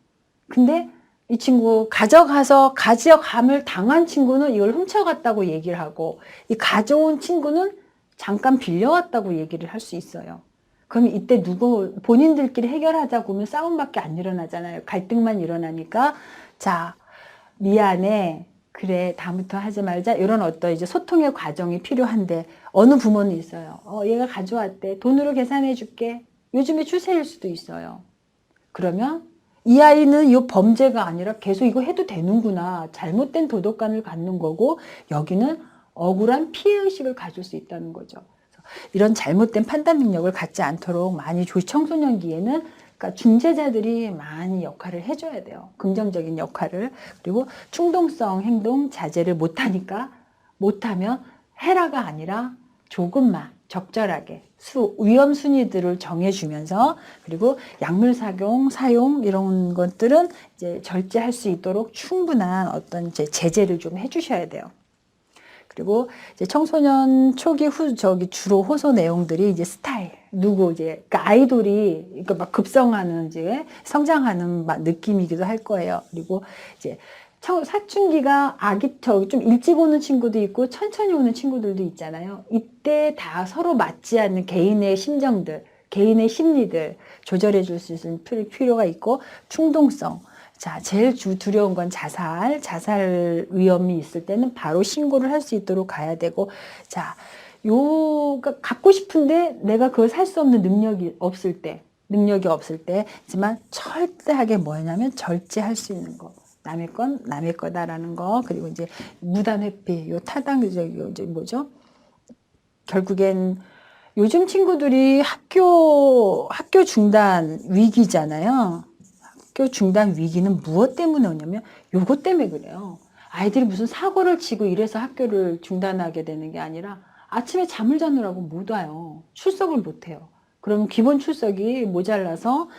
근데 이 친구 가져감을 당한 친구는 이걸 훔쳐갔다고 얘기를 하고 이 가져온 친구는 잠깐 빌려왔다고 얘기를 할 수 있어요. 그럼 이때 본인들끼리 해결하자고 하면 싸움밖에 안 일어나잖아요. 갈등만 일어나니까 자, 미안해. 그래, 다음부터 하지 말자. 이런 어떤 이제 소통의 과정이 필요한데 어느 부모는 있어요. 얘가 가져왔대. 돈으로 계산해 줄게. 요즘에 추세일 수도 있어요. 그러면 이 아이는 이 범죄가 아니라 계속 이거 해도 되는구나. 잘못된 도덕관을 갖는 거고 여기는 억울한 피해의식을 가질 수 있다는 거죠. 이런 잘못된 판단 능력을 갖지 않도록 많이 청소년기에는 그러니까 중재자들이 많이 역할을 해줘야 돼요. 긍정적인 역할을. 그리고 충동성 행동 자제를 못하면 해라가 아니라 조금만 적절하게 위험 순위들을 정해주면서 그리고 약물 사용 이런 것들은 이제 절제할 수 있도록 충분한 어떤 이제 제재를 좀 해주셔야 돼요. 그리고 이제 청소년 초기 주로 호소 내용들이 이제 스타일, 그러니까 아이돌이 그러니까 막 급성하는 이제 성장하는 느낌이기도 할 거예요. 그리고 이제 사춘기가 좀 일찍 오는 친구도 있고 천천히 오는 친구들도 있잖아요. 이때 다 서로 맞지 않는 개인의 심정들, 개인의 심리들 조절해 줄 수 있는 필요가 있고 충동성. 자, 제일 두려운 건 자살 위험이 있을 때는 바로 신고를 할 수 있도록 가야 되고, 자, 요가 갖고 싶은데 내가 그걸 살 수 없는 능력이 없을 때, 하지만 철저하게 뭐냐면 절제할 수 있는 거. 남의 건 남의 거다라는 거. 그리고 이제 무단 회피, 요 타당적, 이제 뭐죠? 결국엔 요즘 친구들이 학교 중단 위기잖아요. 학교 중단 위기는 무엇 때문에 오냐면 요것 때문에 그래요. 아이들이 무슨 사고를 치고 이래서 학교를 중단하게 되는 게 아니라 아침에 잠을 자느라고 못 와요. 출석을 못 해요. 그러면 기본 출석이 모자라서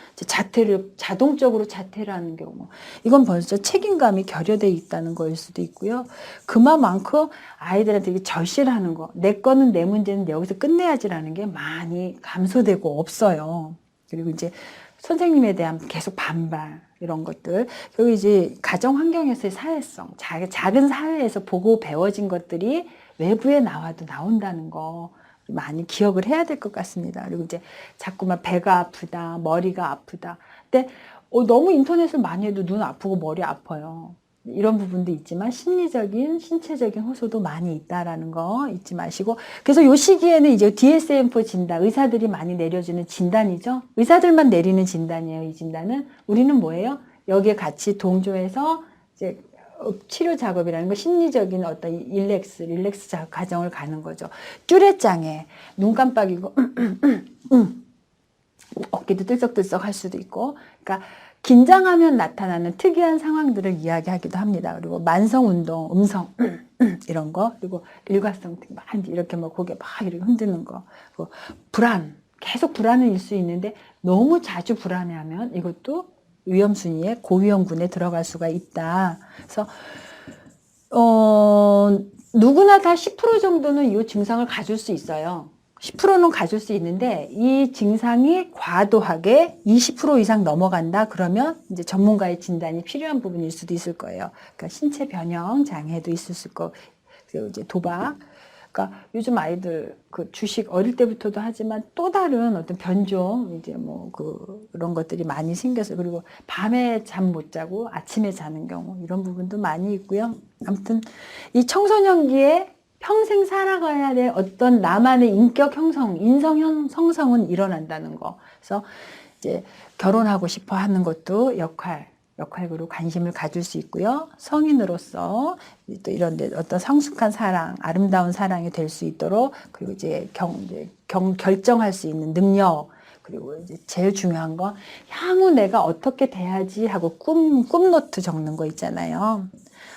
자동적으로 자퇴를 하는 경우. 이건 벌써 책임감이 결여되어 있다는 거일 수도 있고요. 그만큼 아이들한테 이게 절실하는 거. 내 거는 내 문제는 여기서 끝내야지라는 게 많이 감소되고 없어요. 그리고 이제 선생님에 대한 계속 반발, 이런 것들. 그리고 이제 가정 환경에서의 사회성, 작은 사회에서 보고 배워진 것들이 외부에 나와도 나온다는 거 많이 기억을 해야 될 것 같습니다. 그리고 이제 자꾸만 배가 아프다, 머리가 아프다. 근데 너무 인터넷을 많이 해도 눈 아프고 머리 아파요. 이런 부분도 있지만 심리적인, 신체적인 호소도 많이 있다라는 거 잊지 마시고. 그래서 이 시기에는 이제 DSM-4 진단, 의사들이 많이 내려주는 진단이죠. 의사들만 내리는 진단이에요. 이 진단은. 우리는 뭐예요? 여기에 같이 동조해서 이제 치료 작업이라는 거, 심리적인 어떤 릴렉스 과정을 가는 거죠. 뚜레장애, 눈 깜빡이고 어깨도 들썩들썩 할 수도 있고, 그러니까 긴장하면 나타나는 특이한 상황들을 이야기하기도 합니다. 그리고 만성운동, 음성 이런 거, 그리고 일과성 막 이렇게 막 고개 막 이렇게 흔드는 거, 그리고 계속 불안일 수 있는데 너무 자주 불안해하면 이것도 위험순위에 고위험군에 들어갈 수가 있다. 그래서 누구나 다 10% 정도는 이 증상을 가질 수 있어요. 10%는 가질 수 있는데 이 증상이 과도하게 20% 이상 넘어간다 그러면 이제 전문가의 진단이 필요한 부분일 수도 있을 거예요. 그러니까 신체 변형 장애도 있을 거고, 그리고 이제 도박. 그러니까 요즘 아이들 그 주식 어릴 때부터도 하지만 또 다른 어떤 변종 이제 뭐 그런 것들이 많이 생겨서, 그리고 밤에 잠 못 자고 아침에 자는 경우, 이런 부분도 많이 있고요. 아무튼 이 청소년기에 평생 살아가야 될 어떤 나만의 인격 형성, 인성 형성은 일어난다는 거. 그래서 이제 결혼하고 싶어 하는 것도 역할으로 관심을 가질 수 있고요. 성인으로서 또 이런 데 어떤 성숙한 사랑, 아름다운 사랑이 될 수 있도록, 그리고 이제 결정할 수 있는 능력, 그리고 이제 제일 중요한 건 향후 내가 어떻게 돼야지 하고 꿈노트 적는 거 있잖아요.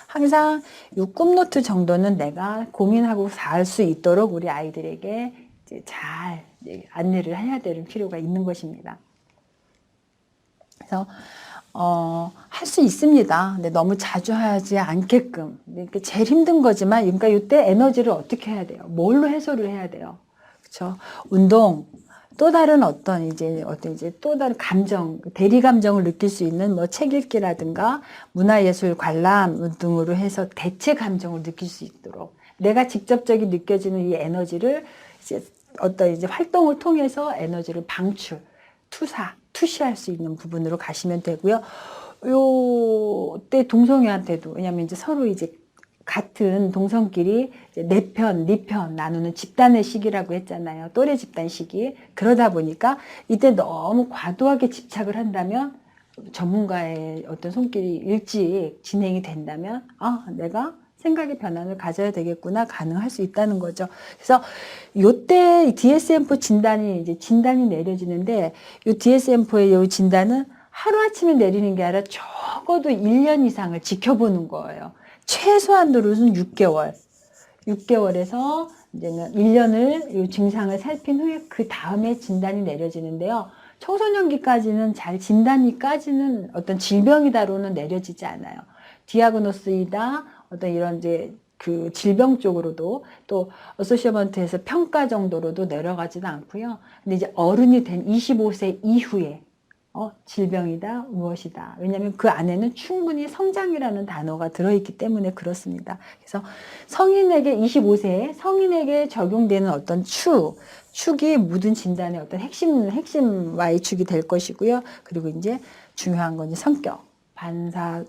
항상 이 꿈노트 정도는 내가 고민하고 살 수 있도록 우리 아이들에게 이제 잘 안내를 해야 될 필요가 있는 것입니다. 그래서 할 수 있습니다. 근데 너무 자주 하지 않게끔. 그러니까 제일 힘든 거지만, 그러니까 이때 에너지를 어떻게 해야 돼요? 뭘로 해소를 해야 돼요? 그렇죠? 운동, 또 다른 어떤 또 다른 감정, 대리 감정을 느낄 수 있는 뭐 책 읽기라든가 문화예술 관람 등으로 해서 대체 감정을 느낄 수 있도록, 내가 직접적인 느껴지는 이 에너지를 이제 어떤 이제 활동을 통해서 에너지를 투시할 수 있는 부분으로 가시면 되고요. 요때 동성애한테도, 왜냐면 이제 서로 이제 같은 동성끼리 네 편 나누는 집단의 시기라고 했잖아요. 또래 집단 시기. 그러다 보니까 이때 너무 과도하게 집착을 한다면, 전문가의 어떤 손길이 일찍 진행이 된다면, 내가 생각의 변화를 가져야 되겠구나, 가능할 수 있다는 거죠. 그래서 요때 DSM-4 진단이 내려지는데, 요 DSM-4의 요 진단은 하루아침에 내리는 게 아니라 적어도 1년 이상을 지켜보는 거예요. 최소한으로는 6개월에서 이제는 1년을 이 증상을 살핀 후에 그 다음에 진단이 내려지는데요. 청소년기까지는 잘 진단이까지는 어떤 질병이다로는 내려지지 않아요. 디아그노스이다, 어떤 이런 이제 그 질병 쪽으로도, 또 어소시어먼트에서 평가 정도로도 내려가지도 않고요. 근데 이제 어른이 된 25세 이후에 질병이다, 무엇이다. 왜냐하면 그 안에는 충분히 성장이라는 단어가 들어있기 때문에 그렇습니다. 그래서 25세 성인에게 적용되는 어떤 축이 모든 진단의 어떤 핵심 Y축이 될 것이고요. 그리고 이제 중요한 건 이제 성격.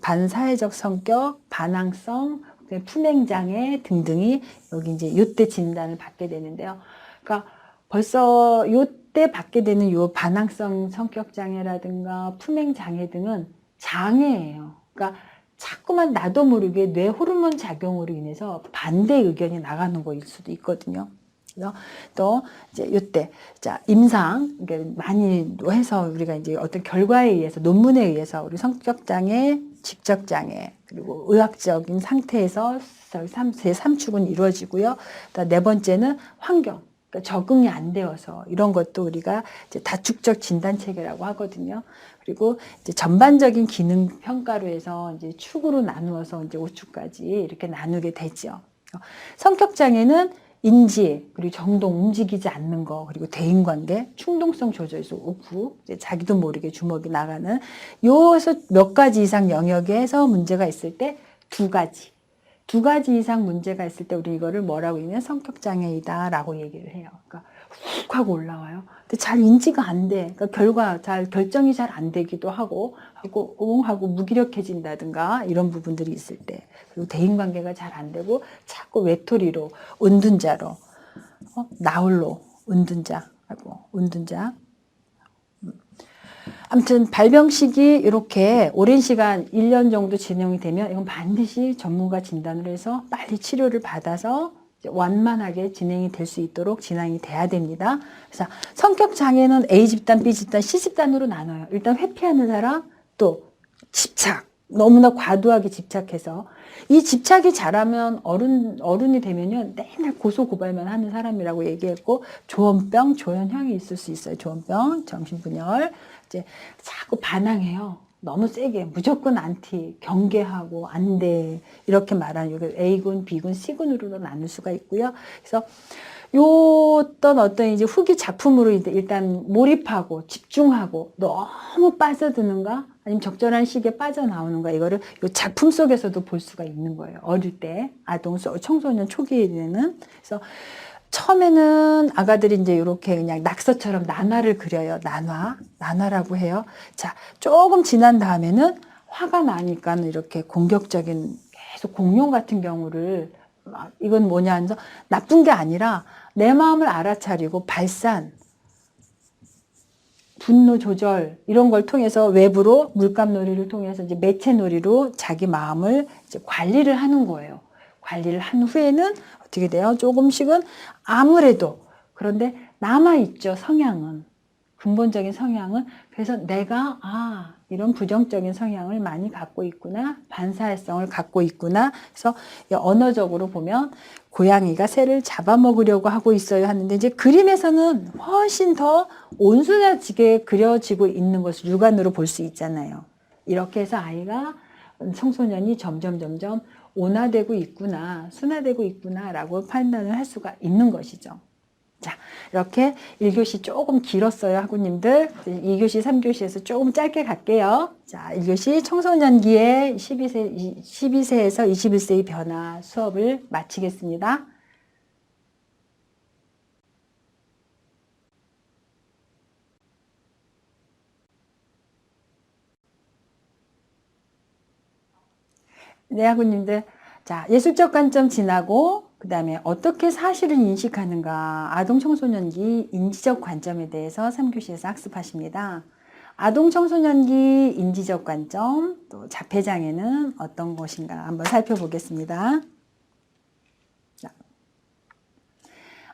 반사회적 성격, 반항성, 품행장애 등등이 여기 이제 요때 진단을 받게 되는데요. 그러니까 벌써 요때 받게 되는 요 반항성 성격장애라든가 품행장애 등은 장애예요. 그러니까 자꾸만 나도 모르게 뇌 호르몬 작용으로 인해서 반대 의견이 나가는 거일 수도 있거든요. 그래서 또 이제 요때 자 임상 많이 해서 우리가 이제 어떤 결과에 의해서 논문에 의해서 우리 성격 장애, 직접 장애 그리고 의학적인 상태에서 제 3축은 이루어지고요. 네 번째는 환경. 그러니까 적응이 안 되어서 이런 것도 우리가 이제 다축적 진단 체계라고 하거든요. 그리고 이제 전반적인 기능 평가로 해서 이제 축으로 나누어서 이제 5축까지 이렇게 나누게 되죠. 성격 장애는 인지 그리고 정동 움직이지 않는 거 그리고 대인관계 충동성 조절에서 오프 자기도 모르게 주먹이 나가는 요에서 몇 가지 이상 영역에서 문제가 있을 때 두 가지 이상 문제가 있을 때 우리 이거를 뭐라고 얘기하면 성격장애이다라고 얘기를 해요. 그러니까 훅 하고 올라와요. 근데 잘 인지가 안 돼. 그러니까 결정이 잘 안 되기도 하고 무기력해진다든가 이런 부분들이 있을 때 그리고 대인관계가 잘 안 되고 자꾸 외톨이로 은둔자로 나홀로 은둔자 아무튼 발병 시기 이렇게 오랜 시간 1년 정도 진행이 되면 이건 반드시 전문가 진단을 해서 빨리 치료를 받아서 완만하게 진행이 될 수 있도록 진행이 돼야 됩니다. 그래서 성격 장애는 A 집단, B 집단, C 집단으로 나눠요. 일단 회피하는 사람, 또 집착, 너무나 과도하게 집착해서 이 집착이 자라면 어른이 되면요 맨날 고소고발만 하는 사람이라고 얘기했고 조현병, 조현형이 있을 수 있어요. 조현병, 정신분열. 이제 자꾸 반항해요. 너무 세게 무조건 안티, 경계하고 안 돼 이렇게 말하는 이게 A군, B군, C군으로 나눌 수가 있고요. 그래서 어떤 이제 후기 작품으로 일단 몰입하고 집중하고 너무 빠져드는가 아니면 적절한 시기에 빠져나오는가 이거를 요 작품 속에서도 볼 수가 있는 거예요. 어릴 때 아동, 청소년 초기에는 그래서 처음에는 아가들이 이제 이렇게 그냥 낙서처럼 난화를 그려요. 난화라고 해요. 자, 조금 지난 다음에는 화가 나니까 이렇게 공격적인 계속 공룡 같은 경우를 이건 뭐냐 하면서 나쁜 게 아니라 내 마음을 알아차리고 발산, 분노 조절 이런 걸 통해서 외부로 물감놀이를 통해서 이제 매체놀이로 자기 마음을 이제 관리를 하는 거예요. 관리를 한 후에는 어떻게 돼요? 조금씩은 아무래도 그런데 남아있죠. 성향은. 근본적인 성향은. 그래서 내가 이런 부정적인 성향을 많이 갖고 있구나. 반사회성을 갖고 있구나. 그래서 언어적으로 보면 고양이가 새를 잡아먹으려고 하고 있어요 하는데 이제 그림에서는 훨씬 더 온순해지게 그려지고 있는 것을 육안으로 볼 수 있잖아요. 이렇게 해서 아이가 청소년이 점점 온화되고 있구나, 순화되고 있구나라고 판단을 할 수가 있는 것이죠. 자, 이렇게 1교시 조금 길었어요, 학우님들. 2교시, 3교시에서 조금 짧게 갈게요. 자, 1교시 청소년기의 12세에서 21세의 변화 수업을 마치겠습니다. 네, 학우님들. 자, 예술적 관점 지나고 그 다음에 어떻게 사실을 인식하는가 아동 청소년기 인지적 관점에 대해서 3교시에서 학습하십니다. 아동 청소년기 인지적 관점 또 자폐장애는 어떤 것인가 한번 살펴보겠습니다. 자,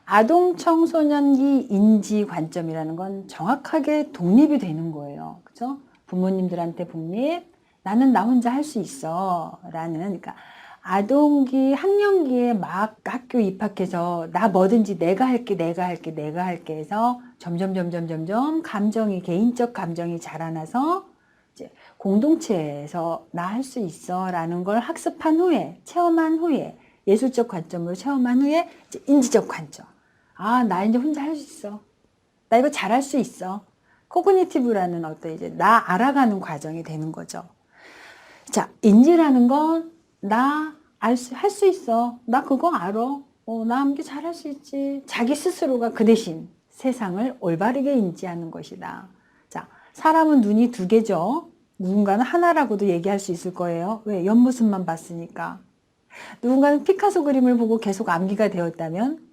아동 청소년기 인지 관점이라는 건 정확하게 독립이 되는 거예요. 그죠? 부모님들한테 독립, 나는 나 혼자 할 수 있어 라는 그러니까 아동기 학령기에 막 학교 입학해서 나 뭐든지 내가 할게 해서 점점 감정이 개인적 감정이 자라나서 이제 공동체에서 나 할 수 있어 라는 걸 학습한 후에 체험한 후에 예술적 관점으로 체험한 후에 이제 인지적 관점 나 이제 혼자 할 수 있어 나 이거 잘할 수 있어 코그니티브라는 어떤 이제 나 알아가는 과정이 되는 거죠. 자, 인지라는 건 나 할 수 있어. 나 그거 알아. 나 함께 잘할 수 있지. 자기 스스로가 그 대신 세상을 올바르게 인지하는 것이다. 자, 사람은 눈이 두 개죠. 누군가는 하나라고도 얘기할 수 있을 거예요. 왜? 옆모습만 봤으니까. 누군가는 피카소 그림을 보고 계속 암기가 되었다면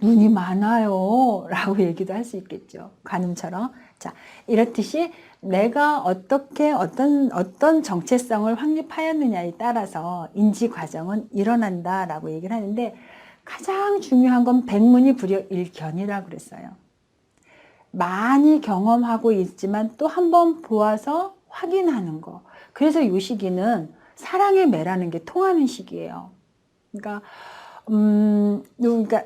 눈이 많아요 라고 얘기도 할 수 있겠죠. 관음처럼. 자, 이렇듯이 내가 어떻게 어떤 정체성을 확립하였느냐에 따라서 인지 과정은 일어난다 라고 얘기를 하는데, 가장 중요한 건 백문이 불여일견이라고 그랬어요. 많이 경험하고 있지만 또 한 번 보아서 확인하는 거. 그래서 이 시기는 사랑의 매라는 게 통하는 시기예요. 그러니까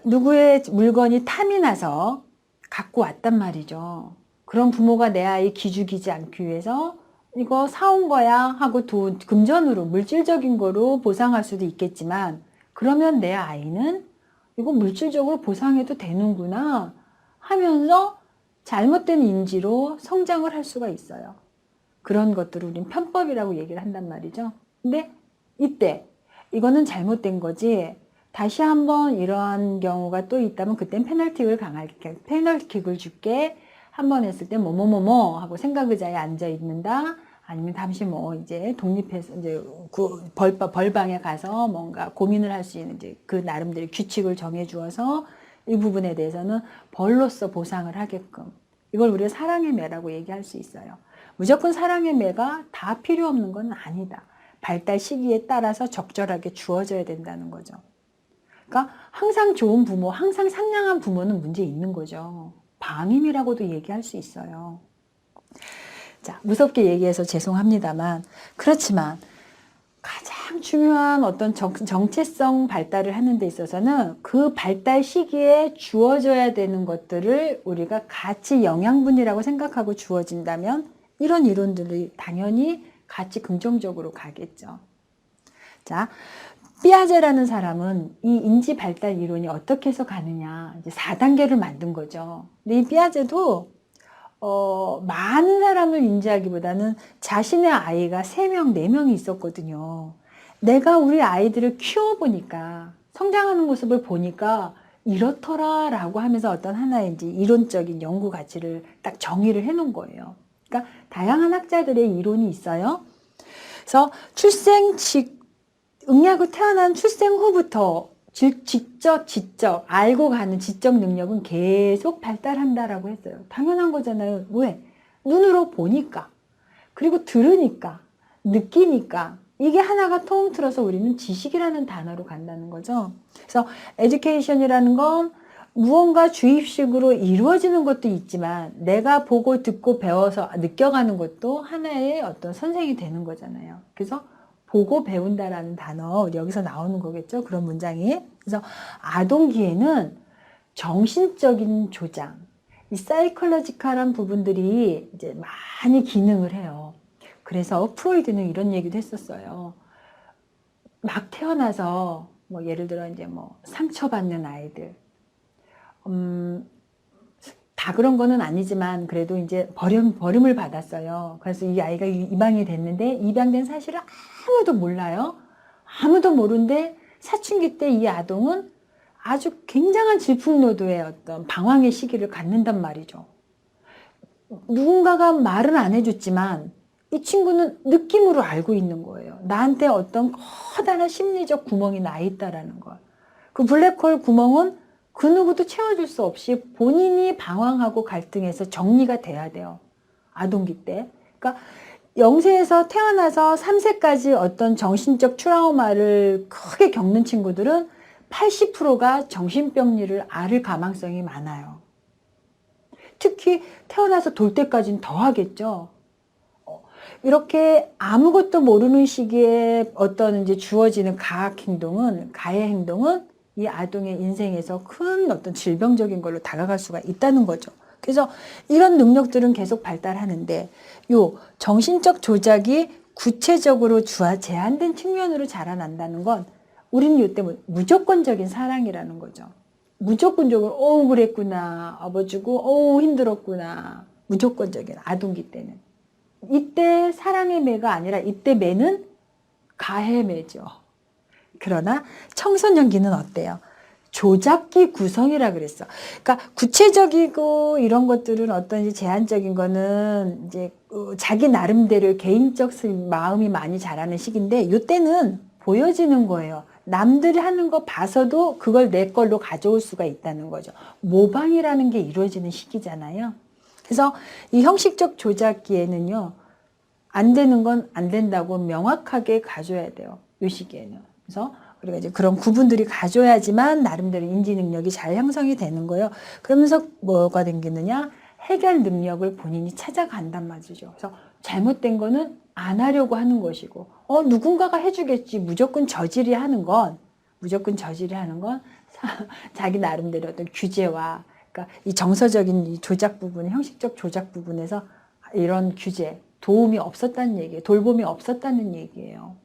누구의 물건이 탐이 나서 갖고 왔단 말이죠. 그런 부모가 내 아이 기죽이지 않기 위해서 이거 사온 거야 하고 금전으로, 물질적인 거로 보상할 수도 있겠지만, 그러면 내 아이는 이거 물질적으로 보상해도 되는구나 하면서 잘못된 인지로 성장을 할 수가 있어요. 그런 것들을 우린 편법이라고 얘기를 한단 말이죠. 근데 이때 이거는 잘못된 거지, 다시 한번 이러한 경우가 또 있다면 그땐 페널티킥을 줄게. 한 번 했을 때 뭐뭐뭐뭐 하고 생각의자에 앉아 있는다. 아니면 잠시 뭐 이제 독립해서 이제 벌방에 가서 뭔가 고민을 할 수 있는 이제 그 나름대로 규칙을 정해 주어서 이 부분에 대해서는 벌로서 보상을 하게끔, 이걸 우리가 사랑의 매라고 얘기할 수 있어요. 무조건 사랑의 매가 다 필요 없는 건 아니다. 발달 시기에 따라서 적절하게 주어져야 된다는 거죠. 그러니까 항상 좋은 부모, 항상 상냥한 부모는 문제 있는 거죠. 방임이라고도 얘기할 수 있어요. 자, 무섭게 얘기해서 죄송합니다만, 그렇지만 가장 중요한 어떤 정체성 발달을 하는 데 있어서는 그 발달 시기에 주어져야 되는 것들을 우리가 같이 영양분이라고 생각하고 주어진다면 이런 이론들이 당연히 같이 긍정적으로 가겠죠. 자, 피아제라는 사람은 이 인지 발달 이론이 어떻게 해서 가느냐, 이제 4단계를 만든 거죠. 근데 이 피아제도 많은 사람을 인지하기보다는 자신의 아이가 3명, 4명이 있었거든요. 내가 우리 아이들을 키워보니까, 성장하는 모습을 보니까 이렇더라 라고 하면서 어떤 하나의 이제 이론적인 연구 가치를 딱 정의를 해 놓은 거예요. 그러니까 다양한 학자들의 이론이 있어요. 그래서 응애하고 태어난 출생 후부터 지적, 알고 가는 지적 능력은 계속 발달한다라고 했어요. 당연한 거잖아요. 왜? 눈으로 보니까, 그리고 들으니까, 느끼니까, 이게 하나가 통틀어서 우리는 지식이라는 단어로 간다는 거죠. 그래서 에듀케이션이라는 건 무언가 주입식으로 이루어지는 것도 있지만, 내가 보고 듣고 배워서 느껴가는 것도 하나의 어떤 선생이 되는 거잖아요. 그래서 보고 배운다라는 단어, 여기서 나오는 거겠죠. 그런 문장이. 그래서 아동기에는 정신적인 조장, 이 사이콜로지컬한 부분들이 이제 많이 기능을 해요. 그래서 프로이드는 이런 얘기도 했었어요. 막 태어나서 뭐 예를 들어 이제 뭐 상처받는 아이들, 다 그런 거는 아니지만 그래도 이제 버림을 받았어요. 그래서 이 아이가 입양이 됐는데, 입양된 사실을 아무도 몰라요. 아무도 모르는데 사춘기 때 이 아동은 아주 굉장한 질풍노도의 어떤 방황의 시기를 갖는단 말이죠. 누군가가 말은 안 해줬지만 이 친구는 느낌으로 알고 있는 거예요. 나한테 어떤 커다란 심리적 구멍이 나 있다라는 걸. 그 블랙홀 구멍은 그 누구도 채워줄 수 없이 본인이 방황하고 갈등해서 정리가 돼야 돼요. 아동기 때. 그러니까 0세에서 태어나서 3세까지 어떤 정신적 트라우마를 크게 겪는 친구들은 80%가 정신병리를 앓을 가망성이 많아요. 특히 태어나서 돌 때까지는 더 하겠죠. 이렇게 아무것도 모르는 시기에 어떤 이제 주어지는 가해 행동은 이 아동의 인생에서 큰 어떤 질병적인 걸로 다가갈 수가 있다는 거죠. 그래서 이런 능력들은 계속 발달하는데, 요 정신적 조작이 구체적으로 제한된 측면으로 자라난다는 건 우리는 이때 무조건적인 사랑이라는 거죠. 무조건적으로 그랬구나, 업어주고 힘들었구나, 무조건적인 아동기 때는. 이때 사랑의 매가 아니라 이때 매는 가해 매죠. 그러나 청소년기는 어때요? 조작기 구성이라 그랬어. 그러니까 구체적이고 이런 것들은 어떤 이제 제한적인 거는 이제 자기 나름대로 개인적 마음이 많이 자라는 시기인데 이때는 보여지는 거예요. 남들이 하는 거 봐서도 그걸 내 걸로 가져올 수가 있다는 거죠. 모방이라는 게 이루어지는 시기잖아요. 그래서 이 형식적 조작기에는요, 안 되는 건 안 된다고 명확하게 가져야 돼요. 이 시기에는. 그래서 우리가 이제 그런 구분들이 가져야지만 나름대로 인지 능력이 잘 형성이 되는 거예요. 그러면서 뭐가 생기느냐? 해결 능력을 본인이 찾아간단 말이죠. 그래서 잘못된 거는 안 하려고 하는 것이고, 누군가가 해주겠지. 무조건 저질이 하는 건 자기 나름대로 어떤 규제와, 그러니까 이 정서적인 이 조작 부분, 형식적 조작 부분에서 이런 규제, 도움이 없었다는 얘기예요. 돌봄이 없었다는 얘기예요.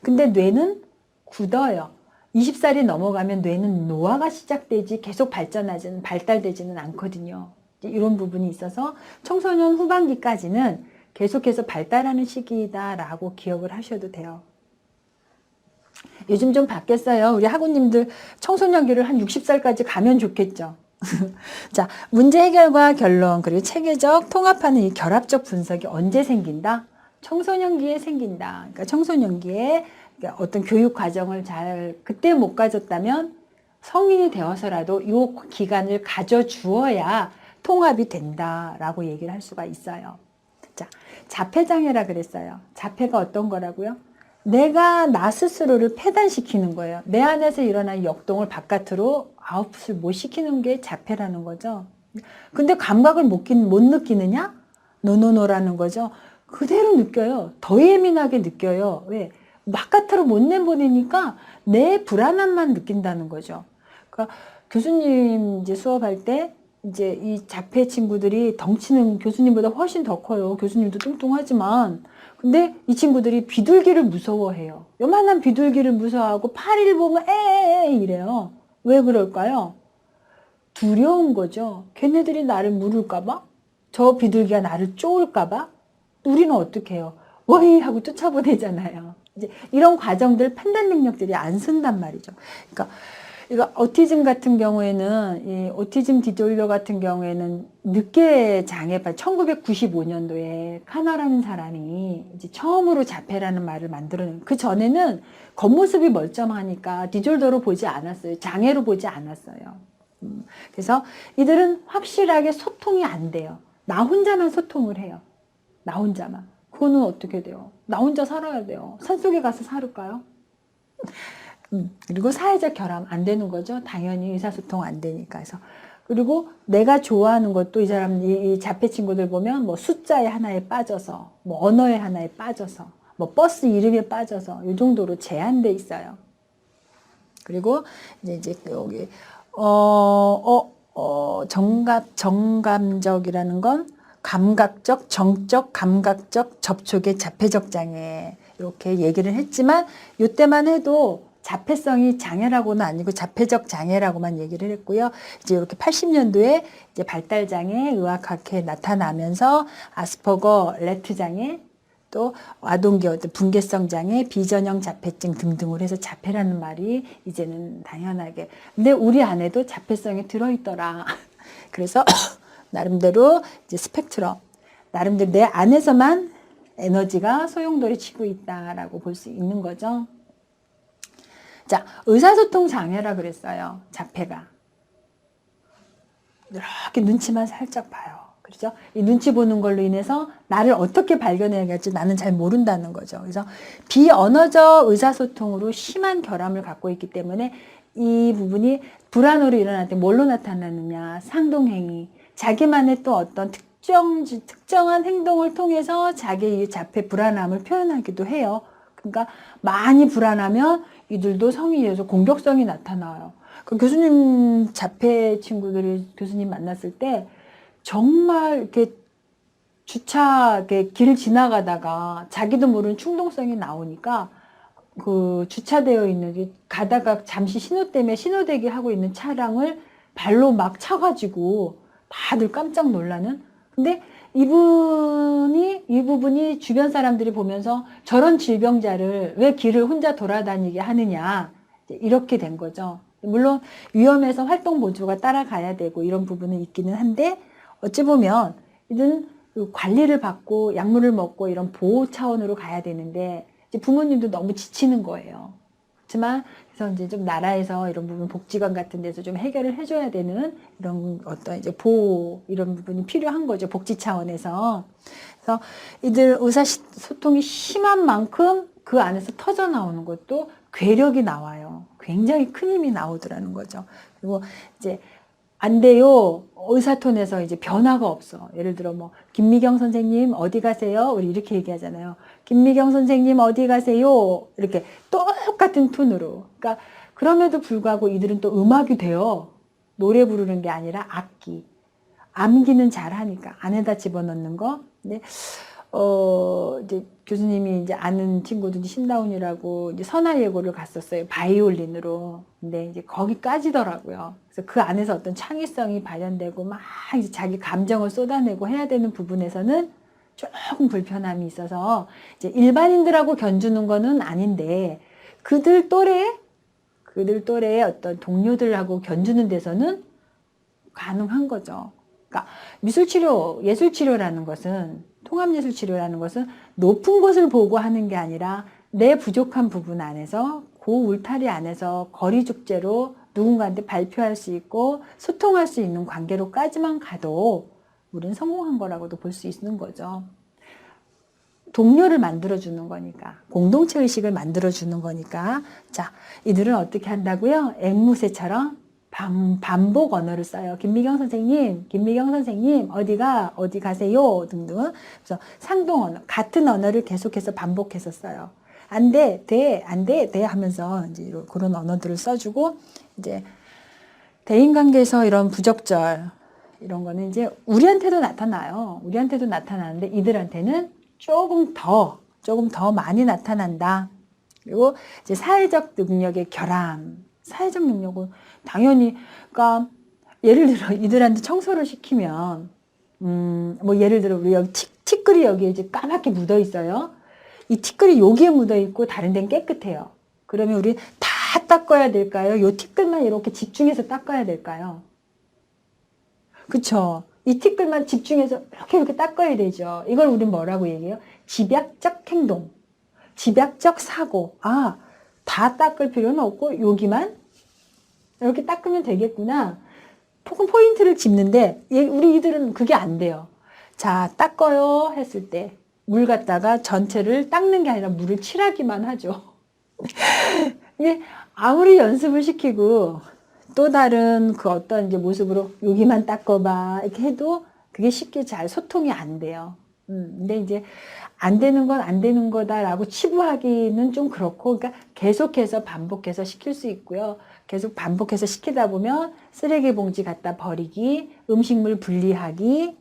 근데 뇌는 굳어요. 20살이 넘어가면 뇌는 노화가 시작되지 계속 발달되지는 않거든요. 이런 부분이 있어서 청소년 후반기까지는 계속해서 발달하는 시기다라고 기억을 하셔도 돼요. 요즘 좀 바뀌었어요. 우리 학우님들 청소년기를 한 60살까지 가면 좋겠죠. 자, 문제 해결과 결론, 그리고 체계적 통합하는 이 결합적 분석이 언제 생긴다? 청소년기에 생긴다. 그러니까 청소년기에 어떤 교육 과정을 그때 못 가졌다면 성인이 되어서라도 이 기간을 가져주어야 통합이 된다라고 얘기를 할 수가 있어요. 자, 자폐장애라 그랬어요. 자폐가 어떤 거라고요? 내가 나 스스로를 폐단시키는 거예요. 내 안에서 일어난 역동을 바깥으로 아웃풋을 못 시키는 게 자폐라는 거죠. 근데 감각을 못 느끼느냐? 노노노라는 거죠. 그대로 느껴요. 더 예민하게 느껴요. 왜? 바깥으로 못 내보내니까 내 불안함만 느낀다는 거죠. 그러니까 교수님 이제 수업할 때 이제 이 자폐 친구들이 덩치는 교수님보다 훨씬 더 커요. 교수님도 뚱뚱하지만. 근데 이 친구들이 비둘기를 무서워해요. 요만한 비둘기를 무서워하고 파리를 보면 에에에 이래요. 왜 그럴까요? 두려운 거죠. 걔네들이 나를 물을까봐? 저 비둘기가 나를 쪼을까봐? 우리는 어떻게 해요? 워이 하고 쫓아보내잖아요. 이제 이런 과정들 판단 능력들이 안 쓴단 말이죠. 그러니까 이거 오티즘 같은 경우에는 이 오티즘 디조더 같은 경우에는 늑계 장애발 1995년도에 카나라는 사람이 이제 처음으로 자폐라는 말을 만들어낸 그 전에는 겉모습이 멀쩡하니까 디졸더로 보지 않았어요. 장애로 보지 않았어요. 그래서 이들은 확실하게 소통이 안 돼요. 나 혼자만 소통을 해요. 나 혼자만. 그거는 어떻게 돼요? 나 혼자 살아야 돼요. 산속에 가서 살을까요? 그리고 사회적 결함 안 되는 거죠. 당연히 의사소통 안 되니까. 그래서 그리고 내가 좋아하는 것도 이 사람 이 자폐 친구들 보면 뭐 숫자의 하나에 빠져서 뭐 언어의 하나에 빠져서 뭐 버스 이름에 빠져서 이 정도로 제한돼 있어요. 그리고 이제 여기 정감적이라는 건 감각적, 정적, 감각적 접촉의 자폐적 장애 이렇게 얘기를 했지만 이때만 해도 자폐성이 장애라고는 아니고 자폐적 장애라고만 얘기를 했고요. 이제 이렇게 80년도에 이제 발달장애, 의학학회 나타나면서 아스퍼거, 레트 장애, 또 아동기 분개성 장애, 비전형 자폐증 등등으로 해서 자폐라는 말이 이제는 당연하게. 근데 우리 안에도 자폐성이 들어있더라. 그래서 나름대로 이제 스펙트럼, 나름대로 내 안에서만 에너지가 소용돌이 치고 있다라고 볼 수 있는 거죠. 자, 의사소통 장애라 그랬어요. 자폐가. 이렇게 눈치만 살짝 봐요. 그렇죠? 이 눈치 보는 걸로 인해서 나를 어떻게 발견해야 할지 나는 잘 모른다는 거죠. 그래서 비언어적 의사소통으로 심한 결함을 갖고 있기 때문에 이 부분이 불안으로 일어날 때 뭘로 나타나느냐. 상동행위. 자기만의 또 어떤 특정한 행동을 통해서 자기의 자폐 불안함을 표현하기도 해요. 그러니까 많이 불안하면 이들도 성인이어서 공격성이 나타나요. 그 교수님 자폐 친구들이 교수님 만났을 때 정말 이렇게 길 지나가다가 자기도 모르는 충동성이 나오니까 그 주차되어 있는 가다가 잠시 신호 때문에 신호대기 하고 있는 차량을 발로 막 차가지고 다들 깜짝 놀라는. 근데 이 부분이 주변 사람들이 보면서 저런 질병자를 왜 길을 혼자 돌아다니게 하느냐 이렇게 된 거죠. 물론 위험해서 활동 보조가 따라가야 되고 이런 부분은 있기는 한데 어찌 보면 이든 관리를 받고 약물을 먹고 이런 보호 차원으로 가야 되는데 이제 부모님도 너무 지치는 거예요. 그렇지만 그래서 이제 좀 나라에서 이런 부분 복지관 같은 데서 좀 해결을 해줘야 되는 이런 어떤 이제 보호 이런 부분이 필요한 거죠. 복지 차원에서. 그래서 이들 의사소통이 심한 만큼 그 안에서 터져 나오는 것도 괴력이 나와요. 굉장히 큰 힘이 나오더라는 거죠. 그리고 이제 안 돼요. 의사톤에서 이제 변화가 없어. 예를 들어 뭐 김미경 선생님 어디 가세요? 우리 이렇게 얘기하잖아요. 김미경 선생님 어디 가세요? 이렇게 똑같은 톤으로. 그러니까 그럼에도 불구하고 이들은 또 음악이 돼요. 노래 부르는 게 아니라 악기. 암기는 잘 하니까 안에다 집어넣는 거. 근데 이제 교수님이 이제 아는 친구들이 신다운이라고 이제 선화예고를 갔었어요. 바이올린으로. 근데 이제 거기까지더라고요. 그래서 그 안에서 어떤 창의성이 발현되고 막 이제 자기 감정을 쏟아내고 해야 되는 부분에서는 조금 불편함이 있어서 이제 일반인들하고 견주는 거는 아닌데 그들 또래의 어떤 동료들하고 견주는 데서는 가능한 거죠. 그러니까 미술치료, 예술치료라는 것은 통합예술치료라는 것은 높은 것을 보고 하는 게 아니라 내 부족한 부분 안에서 그 울타리 안에서 거리축제로 누군가한테 발표할 수 있고 소통할 수 있는 관계로까지만 가도 우리는 성공한 거라고도 볼 수 있는 거죠. 동료를 만들어주는 거니까 공동체 의식을 만들어주는 거니까 자 이들은 어떻게 한다고요? 앵무새처럼 반복 언어를 써요. 김미경 선생님, 어디 가세요? 등등. 그래서 상동 언어, 같은 언어를 계속해서 반복해서 써요. 안 돼, 안 돼 하면서 이제 그런 언어들을 써주고, 이제 대인관계에서 이런 부적절, 이런 거는 이제 우리한테도 나타나요. 우리한테도 나타나는데 이들한테는 조금 더 많이 나타난다. 그리고 이제 사회적 능력의 결함. 사회적 능력은 당연히, 그러니까 예를 들어 이들한테 청소를 시키면, 뭐 예를 들어 우리 여기 티끌이 여기에 이제 까맣게 묻어 있어요. 이 티끌이 여기에 묻어 있고 다른 데는 깨끗해요. 그러면 우리 다 닦아야 될까요? 요 티끌만 이렇게 집중해서 닦아야 될까요? 그쵸? 이 티끌만 집중해서 이렇게 닦아야 되죠. 이걸 우린 뭐라고 얘기해요? 집약적 행동, 집약적 사고. 아, 다 닦을 필요는 없고 여기만 이렇게 닦으면 되겠구나. 조금 포인트를 짚는데 우리 이들은 그게 안 돼요. 자, 닦아요 했을 때 물 갖다가 전체를 닦는 게 아니라 물을 칠하기만 하죠. 이게 아무리 연습을 시키고 또 다른 그 어떤 이제 모습으로 여기만 닦아봐 이렇게 해도 그게 쉽게 잘 소통이 안 돼요. 근데 이제 안 되는 건 안 되는 거다라고 치부하기는 좀 그렇고, 그러니까 계속해서 반복해서 시킬 수 있고요. 계속 반복해서 시키다 보면 쓰레기 봉지 갖다 버리기, 음식물 분리하기,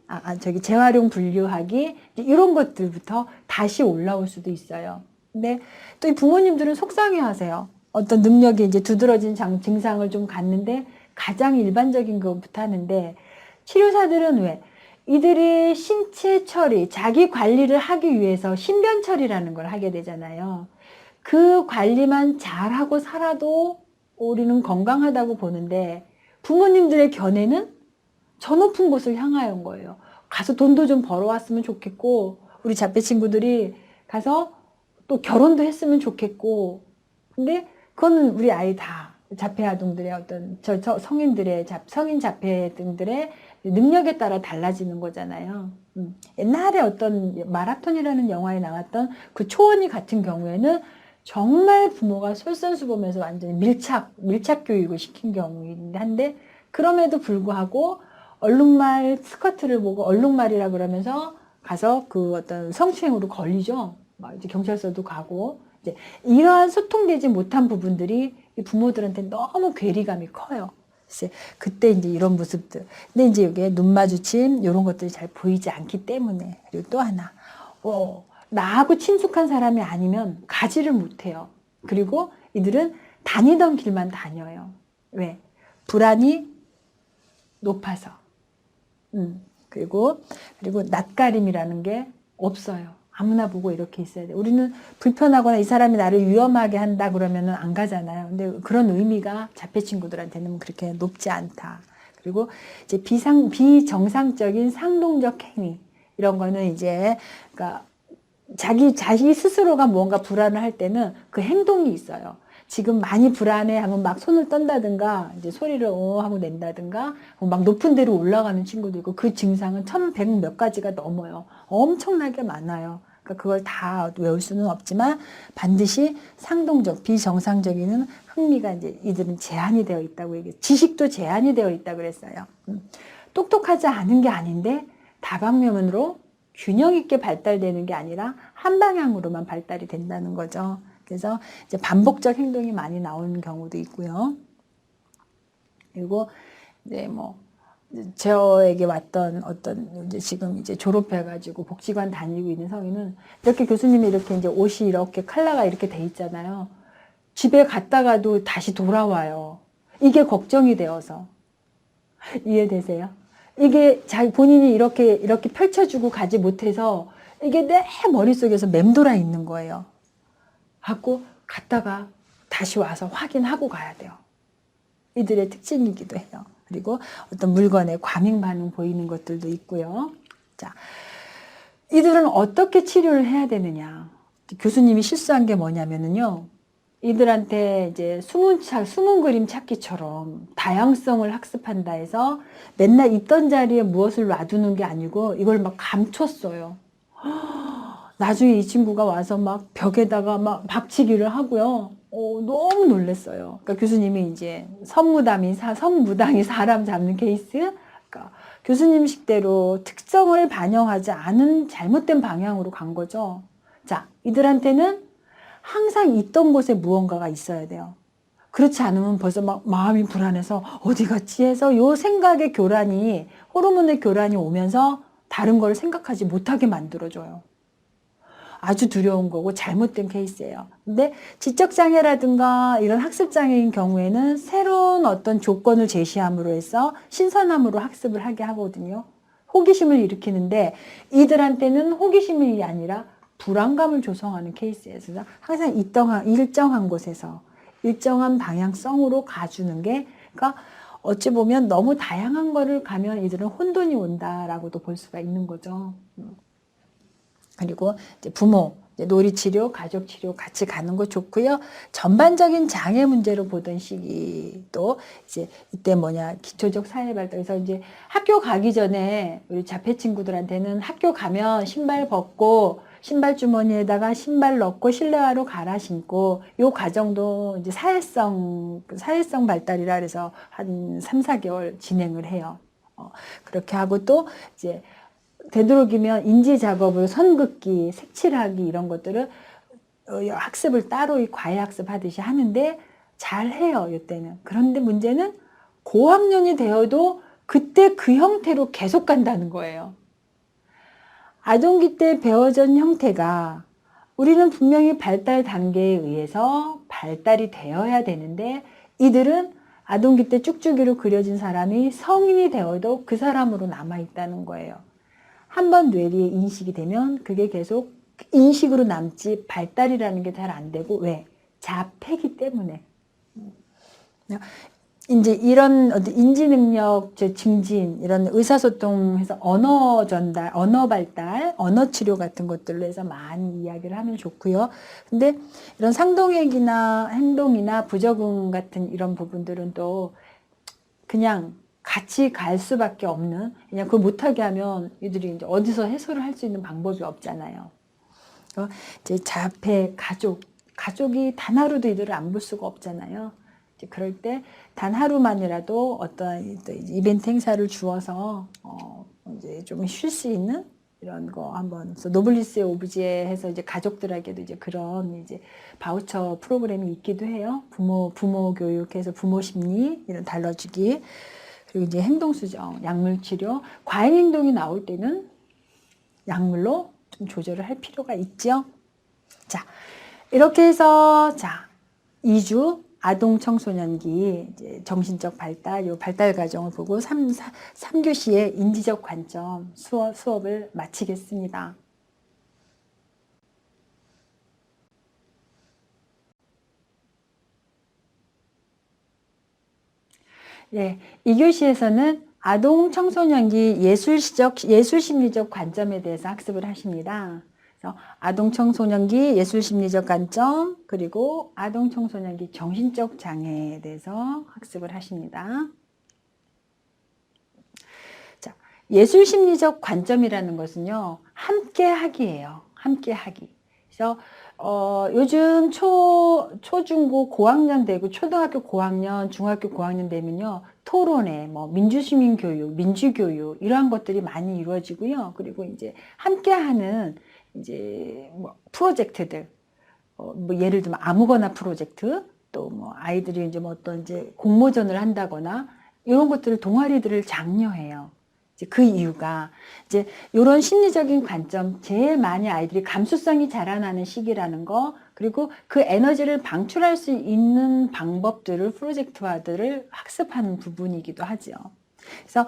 재활용 분류하기, 이런 것들부터 다시 올라올 수도 있어요. 근데 또 이 부모님들은 속상해 하세요. 어떤 능력이 이제 두드러진 증상을 좀 갖는데 가장 일반적인 것부터 하는데 치료사들은 왜? 이들이 신체 처리, 자기 관리를 하기 위해서 신변 처리라는 걸 하게 되잖아요. 그 관리만 잘하고 살아도 우리는 건강하다고 보는데 부모님들의 견해는 저 높은 곳을 향하여 거예요. 가서 돈도 좀 벌어왔으면 좋겠고 우리 자폐 친구들이 가서 또 결혼도 했으면 좋겠고 근데 그건 우리 아이 다 자폐 아동들의 어떤 성인들의 성인 자폐 등들의 능력에 따라 달라지는 거잖아요. 옛날에 어떤 마라톤이라는 영화에 나왔던 그 초원이 같은 경우에는 정말 부모가 솔선수범해서 완전히 밀착 교육을 시킨 경우인데 한데 그럼에도 불구하고 얼룩말 스커트를 보고 얼룩말이라 그러면서 가서 그 어떤 성추행으로 걸리죠. 막 이제 경찰서도 가고 이제 이러한 소통되지 못한 부분들이 부모들한테 너무 괴리감이 커요. 그때 이제 이런 모습들. 근데 이제 여기에 눈 마주침 이런 것들이 잘 보이지 않기 때문에 그리고 또 하나, 나하고 친숙한 사람이 아니면 가지를 못해요. 그리고 이들은 다니던 길만 다녀요. 왜? 불안이 높아서. 그리고 낯가림이라는 게 없어요. 아무나 보고 이렇게 있어야 돼. 우리는 불편하거나 이 사람이 나를 위험하게 한다 그러면은 안 가잖아요. 근데 그런 의미가 자폐 친구들한테는 그렇게 높지 않다. 그리고 이제 비정상적인 상동적 행위. 이런 거는 이제, 그러니까 자기 스스로가 무언가 불안을 할 때는 그 행동이 있어요. 지금 많이 불안해 하면 막 손을 떤다든가, 이제 소리를 하고 낸다든가, 막 높은 데로 올라가는 친구도 있고, 그 증상은 1100 몇 가지가 넘어요. 엄청나게 많아요. 그러니까 그걸 다 외울 수는 없지만, 반드시 상동적, 비정상적인 흥미가 이제 이들은 제한이 되어 있다고 얘기해요. 지식도 제한이 되어 있다고 그랬어요. 똑똑하지 않은 게 아닌데, 다방면으로 균형 있게 발달되는 게 아니라 한 방향으로만 발달이 된다는 거죠. 그래서 이제 반복적 행동이 많이 나오는 경우도 있고요. 그리고 이제 뭐 저에게 왔던 어떤 이제 지금 이제 졸업해가지고 복지관 다니고 있는 성인은 이렇게 교수님이 이렇게 이제 옷이 이렇게 컬러가 이렇게 돼 있잖아요. 집에 갔다가도 다시 돌아와요. 이게 걱정이 되어서. 이해되세요? 이게 본인이 이렇게 펼쳐주고 가지 못해서 이게 내 머릿속에서 맴돌아 있는 거예요. 갖고 갔다가 다시 와서 확인하고 가야 돼요. 이들의 특징이기도 해요. 그리고 어떤 물건에 과민 반응 보이는 것들도 있고요. 자, 이들은 어떻게 치료를 해야 되느냐? 교수님이 실수한 게 뭐냐면요. 이들한테 이제 숨은 그림 찾기처럼 다양성을 학습한다 해서 맨날 있던 자리에 무엇을 놔두는 게 아니고 이걸 막 감췄어요. 나중에 이 친구가 와서 막 벽에다가 막 박치기를 하고요. 너무 놀랐어요. 그러니까 교수님이 이제 선무당이 사람 잡는 케이스. 그러니까 교수님 식대로 특성을 반영하지 않은 잘못된 방향으로 간 거죠. 자, 이들한테는 항상 있던 곳에 무언가가 있어야 돼요. 그렇지 않으면 벌써 막 마음이 불안해서 어디 갔지 해서 요 생각의 교란이, 호르몬의 교란이 오면서 다른 걸 생각하지 못하게 만들어줘요. 아주 두려운 거고 잘못된 케이스예요. 근데 지적장애라든가 이런 학습장애인 경우에는 새로운 어떤 조건을 제시함으로 해서 신선함으로 학습을 하게 하거든요. 호기심을 일으키는데 이들한테는 호기심이 아니라 불안감을 조성하는 케이스예요. 그래서 항상 일정한 곳에서 일정한 방향성으로 가주는 게, 그러니까 어찌 보면 너무 다양한 거를 가면 이들은 혼돈이 온다라고도 볼 수가 있는 거죠. 그리고 이제 부모, 놀이치료, 가족치료 같이 가는 거 좋고요. 전반적인 장애 문제로 보던 시기도 이제 이때 기초적 사회발달에서 이제 학교 가기 전에 우리 자폐 친구들한테는 학교 가면 신발 벗고 신발 주머니에다가 신발 넣고 실내화로 갈아 신고 요 과정도 이제 사회성 발달이라 그래서 한 3, 4개월 진행을 해요. 그렇게 하고 또 이제 되도록이면 인지 작업을 선긋기, 색칠하기 이런 것들을 학습을 따로 과외 학습하듯이 하는데 잘 해요, 이때는. 그런데 문제는 고학년이 되어도 그때 그 형태로 계속 간다는 거예요. 아동기 때 배워진 형태가 우리는 분명히 발달 단계에 의해서 발달이 되어야 되는데 이들은 아동기 때 쭉쭉이로 그려진 사람이 성인이 되어도 그 사람으로 남아있다는 거예요. 한번 뇌리에 인식이 되면 그게 계속 인식으로 남지 발달이라는 게 잘 안 되고, 왜? 자폐기 때문에. 이제 이런 인지 능력 증진, 이런 의사소통해서 언어 전달, 언어 발달, 언어 치료 같은 것들로 해서 많이 이야기를 하면 좋고요. 근데 이런 상동액이나 행동이나 부적응 같은 이런 부분들은 또 그냥 같이 갈 수밖에 없는, 그냥 그걸 못하게 하면 이들이 이제 어디서 해소를 할 수 있는 방법이 없잖아요. 이제 자폐 가족이 단 하루도 이들을 안 볼 수가 없잖아요. 이제 그럴 때 단 하루만이라도 어떤 이벤트 행사를 주어서 이제 좀 쉴 수 있는 이런 거 한번, 노블리스의 오브제 해서 이제 가족들에게도 이제 그런 이제 바우처 프로그램이 있기도 해요. 부모 교육해서 부모 심리 이런 달러주기. 그리고 이제 행동 수정, 약물 치료, 과잉 행동이 나올 때는 약물로 좀 조절을 할 필요가 있죠. 자, 이렇게 해서 2주 아동 청소년기 이제 정신적 발달, 요 발달 과정을 보고 3교시의 인지적 관점 수업을 마치겠습니다. 예, 이 교시에서는 아동 청소년기 예술심리적 관점에 대해서 학습을 하십니다. 그래서 아동 청소년기 예술심리적 관점, 그리고 아동 청소년기 정신적 장애에 대해서 학습을 하십니다. 자, 예술심리적 관점이라는 것은요, 함께하기예요. 함께하기. 그래서 요즘 초중고 고학년 되고 초등학교 고학년, 중학교 고학년 되면요, 토론회, 뭐 민주시민교육, 민주교육 이러한 것들이 많이 이루어지고요. 그리고 이제 함께하는 이제 뭐 프로젝트들, 뭐 예를 들면 아무거나 프로젝트, 또 뭐 아이들이 이제 뭐 어떤 이제 공모전을 한다거나 이런 것들을 동아리들을 장려해요. 이제 그 이유가 이제 이런 심리적인 관점, 제일 많이 아이들이 감수성이 자라나는 시기라는 거, 그리고 그 에너지를 방출할 수 있는 방법들을 프로젝트화들을 학습하는 부분이기도 하죠. 그래서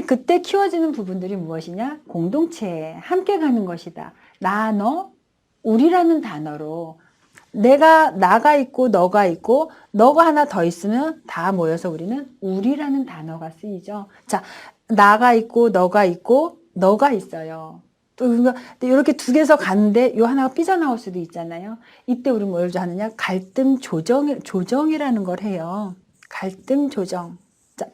그때 키워지는 부분들이 무엇이냐? 공동체에 함께 가는 것이다. 나, 너, 우리라는 단어로 나가 있고 너가 있고 너가 하나 더 있으면 다 모여서 우리는 우리라는 단어가 쓰이죠. 자, 나가 있고 너가 있어요. 또 이렇게 두 개서 가는데 요 하나가 삐져나올 수도 있잖아요. 이때 우리 뭘 하느냐? 갈등 조정이라는 걸 해요. 갈등 조정. 자,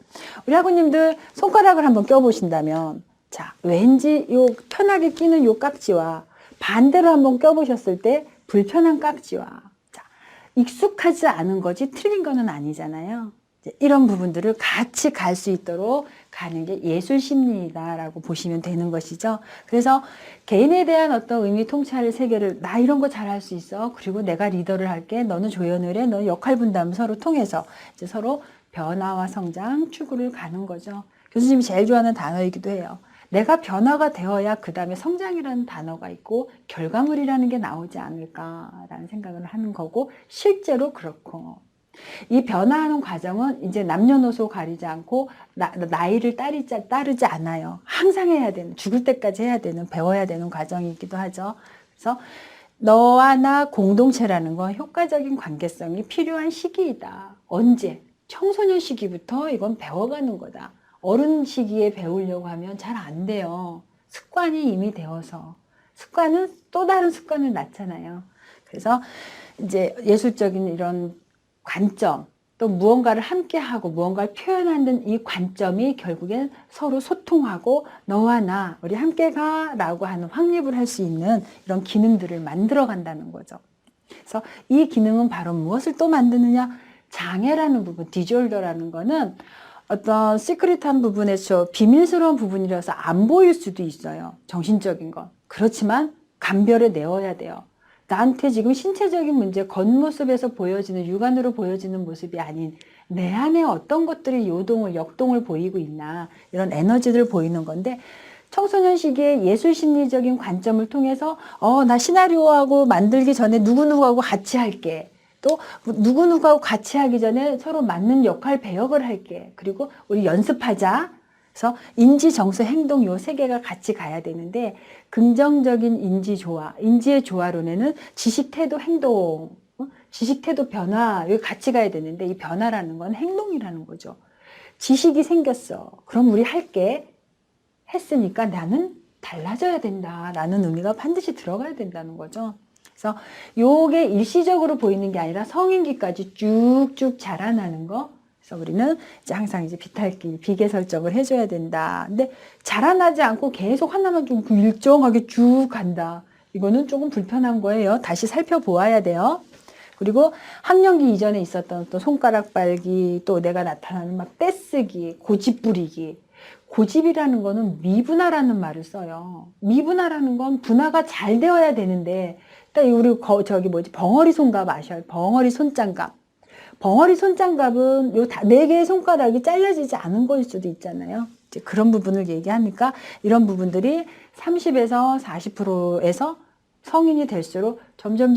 우리 학우님들 손가락을 한번 껴보신다면, 자, 왠지 요 편하게 끼는 요 깍지와 반대로 한번 껴보셨을 때 불편한 깍지와, 자, 익숙하지 않은 거지 틀린 거는 아니잖아요. 이런 부분들을 같이 갈 수 있도록 가는 게 예술 심리다라고 보시면 되는 것이죠. 그래서 개인에 대한 어떤 의미 통찰의 세계를, 나 이런 거 잘할 수 있어. 그리고 내가 리더를 할게. 너는 조연을 해. 너는 역할 분담을 서로 통해서 이제 서로 변화와 성장 추구를 가는 거죠. 교수님이 제일 좋아하는 단어이기도 해요. 내가 변화가 되어야 그 다음에 성장이라는 단어가 있고 결과물이라는 게 나오지 않을까라는 생각을 하는 거고, 실제로 그렇고, 이 변화하는 과정은 이제 남녀노소 가리지 않고 나이를 따르지 않아요. 항상 해야 되는, 죽을 때까지 해야 되는, 배워야 되는 과정이기도 하죠. 그래서 너와 나 공동체라는 건 효과적인 관계성이 필요한 시기이다. 언제? 청소년 시기부터 이건 배워가는 거다. 어른 시기에 배우려고 하면 잘 안 돼요. 습관이 이미 되어서. 습관은 또 다른 습관을 낳잖아요. 그래서 이제 예술적인 이런 관점, 또 무언가를 함께하고 무언가를 표현하는 이 관점이 결국엔 서로 소통하고 너와 나 우리 함께 가라고 하는 확립을 할 수 있는 이런 기능들을 만들어 간다는 거죠. 그래서 이 기능은 바로 무엇을 또 만드느냐? 장애라는 부분, 디졸더라는 거는 어떤 시크릿한 부분에서 비밀스러운 부분이라서 안 보일 수도 있어요. 정신적인 건. 그렇지만 감별해 내어야 돼요. 나한테 지금 신체적인 문제, 겉모습에서 보여지는, 육안으로 보여지는 모습이 아닌 내 안에 어떤 것들이 요동을, 역동을 보이고 있나, 이런 에너지를 보이는 건데, 청소년 시기에 예술 심리적인 관점을 통해서 나 시나리오하고 만들기 전에 누구누구하고 같이 할게. 또 누구누구하고 같이 하기 전에 서로 맞는 역할 배역을 할게. 그리고 우리 연습하자. 그래서 인지, 정서, 행동 요 세 개가 같이 가야 되는데, 긍정적인 인지의 조화론에는 지식, 태도, 행동, 지식, 태도, 변화 여기 같이 가야 되는데, 이 변화라는 건 행동이라는 거죠. 지식이 생겼어. 그럼 우리 할게. 했으니까 나는 달라져야 된다라는 의미가 반드시 들어가야 된다는 거죠. 그래서 요게 일시적으로 보이는 게 아니라 성인기까지 쭉쭉 자라나는 거. 그래서 우리는 이제 항상 이제 비탈기, 비계 설정을 해줘야 된다. 근데 자라나지 않고 계속 하나만 좀 일정하게 쭉 간다. 이거는 조금 불편한 거예요. 다시 살펴보아야 돼요. 그리고 학령기 이전에 있었던 또 손가락 빨기, 또 내가 나타나는 막 떼쓰기, 고집 부리기. 고집이라는 거는 미분화라는 말을 써요. 미분화라는 건 분화가 잘 되어야 되는데, 우리 벙어리 손갑 아셔요? 벙어리 손장갑. 벙어리 손장갑은 요 네 개의 손가락이 잘라지지 않은 거일 수도 있잖아요. 이제 그런 부분을 얘기하니까 이런 부분들이 30에서 40%에서 성인이 될수록 점점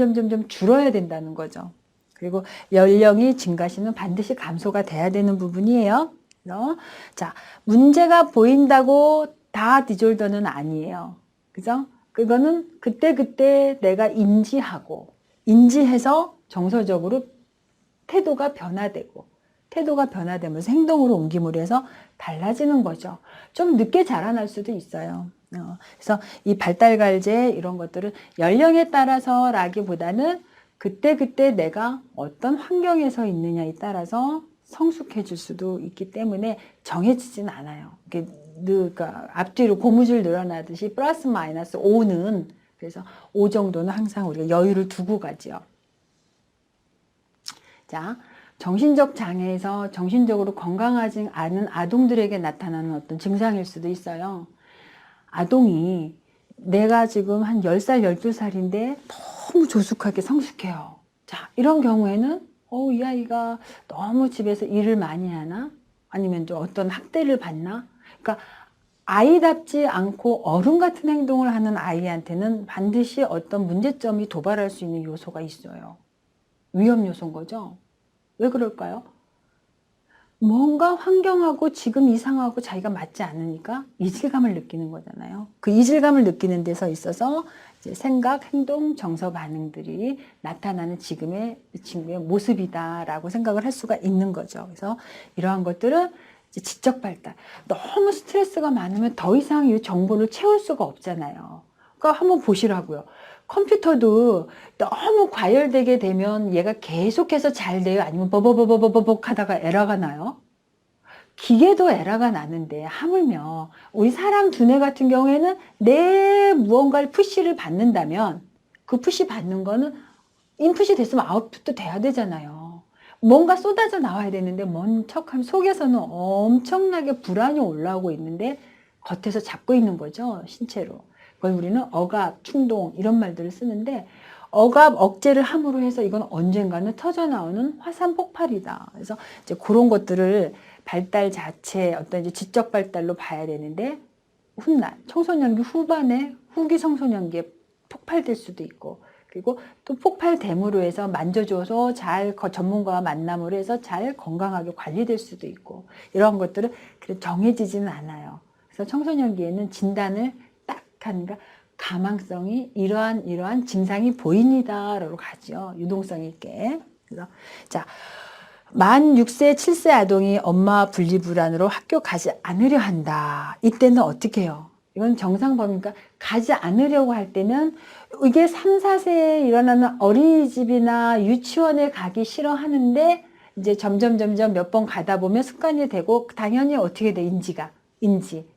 줄어야 된다는 거죠. 그리고 연령이 증가시는 반드시 감소가 돼야 되는 부분이에요. 자, 문제가 보인다고 다 디졸더는 아니에요. 그죠? 그거는 그때 내가 인지해서 정서적으로 태도가 변화되고, 태도가 변화되면서 행동으로 옮김으로 해서 달라지는 거죠. 좀 늦게 자라날 수도 있어요. 그래서 이 발달갈제 이런 것들은 연령에 따라서라기보다는 그때그때 내가 어떤 환경에서 있느냐에 따라서 성숙해질 수도 있기 때문에 정해지진 않아요. 그러니까 앞뒤로 고무줄 늘어나듯이 플러스 마이너스 5는, 그래서 5 정도는 항상 우리가 여유를 두고 가죠. 자, 정신적 장애에서 정신적으로 건강하지 않은 아동들에게 나타나는 어떤 증상일 수도 있어요. 아동이 내가 지금 한 10살, 12살인데 너무 조숙하게 성숙해요. 자, 이런 경우에는 이 아이가 너무 집에서 일을 많이 하나? 아니면 좀 어떤 학대를 받나? 그러니까 아이답지 않고 어른 같은 행동을 하는 아이한테는 반드시 어떤 문제점이 도발할 수 있는 요소가 있어요. 위험 요소인 거죠. 왜 그럴까요? 뭔가 환경하고 지금 이상하고 자기가 맞지 않으니까 이질감을 느끼는 거잖아요. 그 이질감을 느끼는 데서 있어서 이제 생각, 행동, 정서 반응들이 나타나는 지금의 이 친구의 모습이다라고 생각을 할 수가 있는 거죠. 그래서 이러한 것들은 이제 지적 발달. 너무 스트레스가 많으면 더 이상 이 정보를 채울 수가 없잖아요. 그러니까 한번 보시라고요. 컴퓨터도 너무 과열되게 되면 얘가 계속해서 잘 돼요? 아니면 버벅버벅버벅 하다가 에러가 나요? 기계도 에러가 나는데 하물며 우리 사람 두뇌 같은 경우에는 내 무언가를 푸시를 받는다면 그 푸시 받는 거는 인풋이 됐으면 아웃풋도 돼야 되잖아요. 뭔가 쏟아져 나와야 되는데 먼 척하면 속에서는 엄청나게 불안이 올라오고 있는데 겉에서 잡고 있는 거죠, 신체로. 그걸 우리는 억압, 충동 이런 말들을 쓰는데 억압, 억제를 함으로 해서 이건 언젠가는 터져 나오는 화산 폭발이다. 그래서 이제 그런 것들을 발달 자체 어떤 이제 지적 발달로 봐야 되는데 훗날 청소년기 후반에 후기 청소년기에 폭발될 수도 있고, 그리고 또 폭발됨으로 해서 만져줘서 잘 전문가와 만남으로 해서 잘 건강하게 관리될 수도 있고, 이런 것들은 정해지지는 않아요. 그래서 청소년기에는 진단을 딱 하니까 가망성이 이러한 증상이 보입니다라고 가죠. 유동성 있게. 그래서 자, 만 6세, 7세 아동이 엄마 분리불안으로 학교 가지 않으려 한다. 이때는 어떻게 해요? 이건 정상범위니까 가지 않으려고 할 때는 이게 3, 4세에 일어나는 어린이집이나 유치원에 가기 싫어하는데 이제 점점 몇 번 가다 보면 습관이 되고 당연히 어떻게 돼? 인지.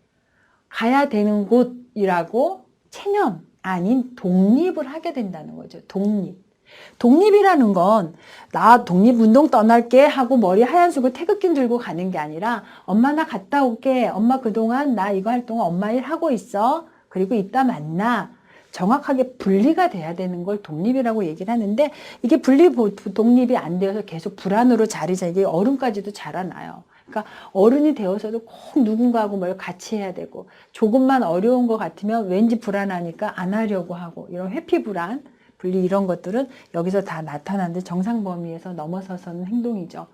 가야 되는 곳이라고 체념 아닌 독립을 하게 된다는 거죠. 독립이라는 건 나 독립운동 떠날게 하고 머리 하얀 수고 태극기 들고 가는 게 아니라 엄마 나 갔다 올게. 엄마 그동안 나 이거 할 동안 엄마 일 하고 있어. 그리고 이따 만나. 정확하게 분리가 돼야 되는 걸 독립이라고 얘기를 하는데 이게 독립이 안 되어서 계속 불안으로 이게 어른까지도 자라나요. 그러니까 어른이 되어서도 꼭 누군가하고 뭘 같이 해야 되고 조금만 어려운 것 같으면 왠지 불안하니까 안 하려고 하고 이런 회피 불안, 분리 이런 것들은 여기서 다 나타나는데 정상 범위에서 넘어서서는 행동이죠.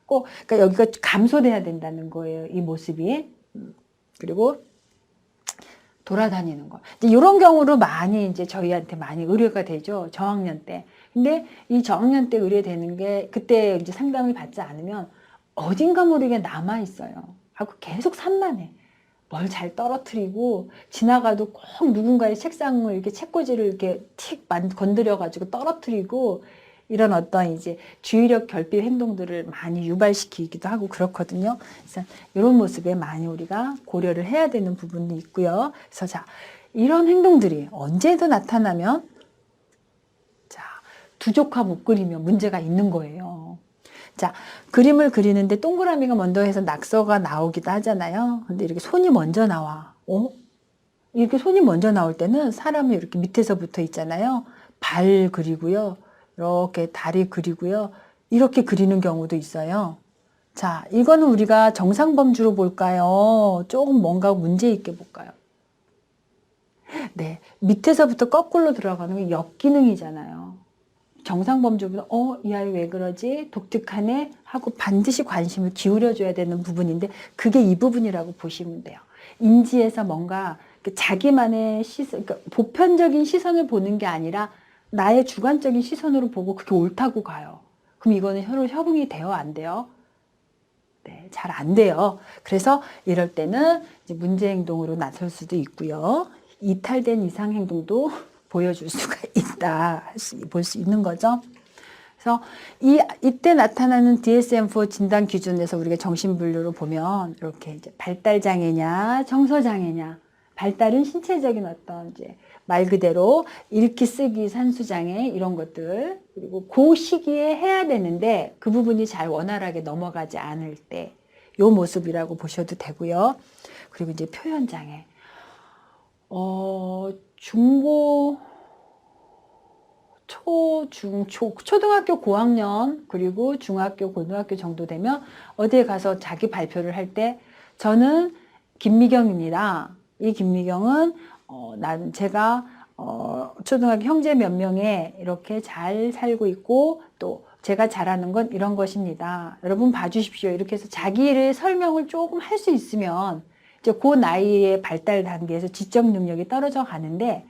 그러니까 여기가 감소돼야 된다는 거예요. 이 모습이. 그리고 돌아다니는 거. 이제 이런 경우로 많이 이제 저희한테 많이 의뢰가 되죠. 저학년 때. 근데 이 저학년 때 의뢰되는 게 그때 이제 상담을 받지 않으면 어딘가 모르게 남아 있어요. 하고 계속 산만해. 뭘 잘 떨어뜨리고 지나가도 꼭 누군가의 책상을 이렇게 책꽂이를 이렇게 틱 건드려 가지고 떨어뜨리고 이런 어떤 이제 주의력 결핍 행동들을 많이 유발시키기도 하고 그렇거든요. 그래서 이런 모습에 많이 우리가 고려를 해야 되는 부분이 있고요. 그래서 자, 이런 행동들이 언제도 나타나면 자, 두족화 못 그리면 문제가 있는 거예요. 자, 그림을 그리는데 동그라미가 먼저 해서 낙서가 나오기도 하잖아요. 근데 이렇게 손이 먼저 나와. 이렇게 손이 먼저 나올 때는 사람이 이렇게 밑에서 붙어 있잖아요. 발 그리고요. 이렇게 다리 그리고요. 이렇게 그리는 경우도 있어요. 자, 이거는 우리가 정상범주로 볼까요? 조금 뭔가 문제 있게 볼까요? 네, 밑에서부터 거꾸로 들어가는 게 역기능이잖아요. 정상범주보다 이 아이 왜 그러지? 독특하네? 하고 반드시 관심을 기울여줘야 되는 부분인데 그게 이 부분이라고 보시면 돼요. 인지에서 뭔가 자기만의 시선, 그러니까 보편적인 시선을 보는 게 아니라 나의 주관적인 시선으로 보고 그게 옳다고 가요. 그럼 이거는 서로 협응이 돼요? 안 돼요? 네, 잘 안 돼요. 그래서 이럴 때는 이제 문제 행동으로 나설 수도 있고요. 이탈된 이상 행동도 보여줄 수가 있다. 볼 수 있는 거죠. 그래서 이때 나타나는 DSM-4 진단 기준에서 우리가 정신분류로 보면 이렇게 이제 발달장애냐, 정서장애냐. 발달은 신체적인 어떤 이제 말 그대로 읽기, 쓰기, 산수장애 이런 것들. 그리고 그 시기에 해야 되는데 그 부분이 잘 원활하게 넘어가지 않을 때 요 모습이라고 보셔도 되고요. 그리고 이제 표현장애. 중고 초등학교 고학년 그리고 중학교 고등학교 정도 되면 어디에 가서 자기 발표를 할 때 저는 김미경입니다. 이 김미경은 제가 초등학교 형제 몇 명에 이렇게 잘 살고 있고 또 제가 잘하는 건 이런 것입니다. 여러분 봐주십시오. 이렇게 해서 자기를 설명을 조금 할 수 있으면 이제 그 나이의 발달 단계에서 지적 능력이 떨어져 가는데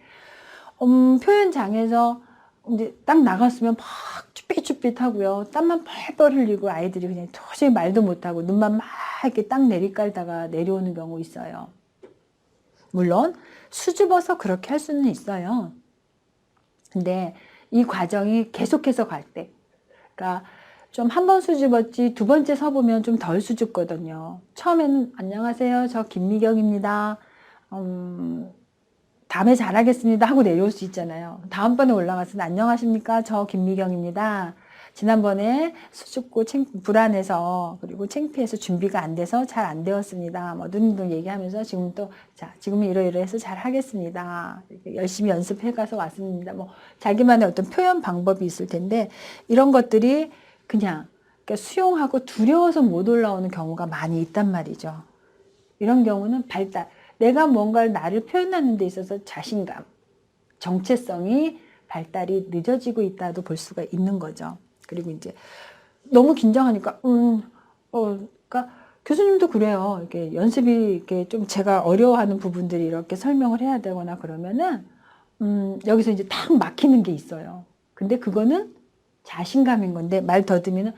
표현 장애에서 이제 딱 나갔으면 막 쭈삣쭈삣하고요. 땀만 펄펄 흘리고 아이들이 그냥 도저히 말도 못하고 눈만 막 이렇게 딱 내리깔다가 내려오는 경우 있어요. 물론 수줍어서 그렇게 할 수는 있어요. 근데 이 과정이 계속해서 갈 때, 그러니까 좀 한 번 수줍었지 두 번째 서보면 좀 덜 수줍거든요. 처음에는 안녕하세요, 저 김미경입니다. 다음에 잘하겠습니다 하고 내려올 수 있잖아요. 다음번에 올라가서는 안녕하십니까, 저 김미경입니다. 지난번에 수줍고 불안해서 그리고 창피해서 준비가 안 돼서 잘 안 되었습니다. 뭐 누님들 얘기하면서 지금 또 지금은 이러이러해서 잘 하겠습니다. 열심히 연습해 가서 왔습니다. 뭐 자기만의 어떤 표현 방법이 있을 텐데 이런 것들이 그냥 그러니까 수용하고 두려워서 못 올라오는 경우가 많이 있단 말이죠. 이런 경우는 발달. 내가 뭔가를 나를 표현하는 데 있어서 자신감, 정체성이 발달이 늦어지고 있다도 볼 수가 있는 거죠. 그리고 이제 너무 긴장하니까, 그러니까 교수님도 그래요. 이렇게 연습이 이렇게 좀 제가 어려워하는 부분들이 이렇게 설명을 해야 되거나 그러면은, 여기서 이제 탁 막히는 게 있어요. 근데 그거는 자신감인 건데 말 더듬이는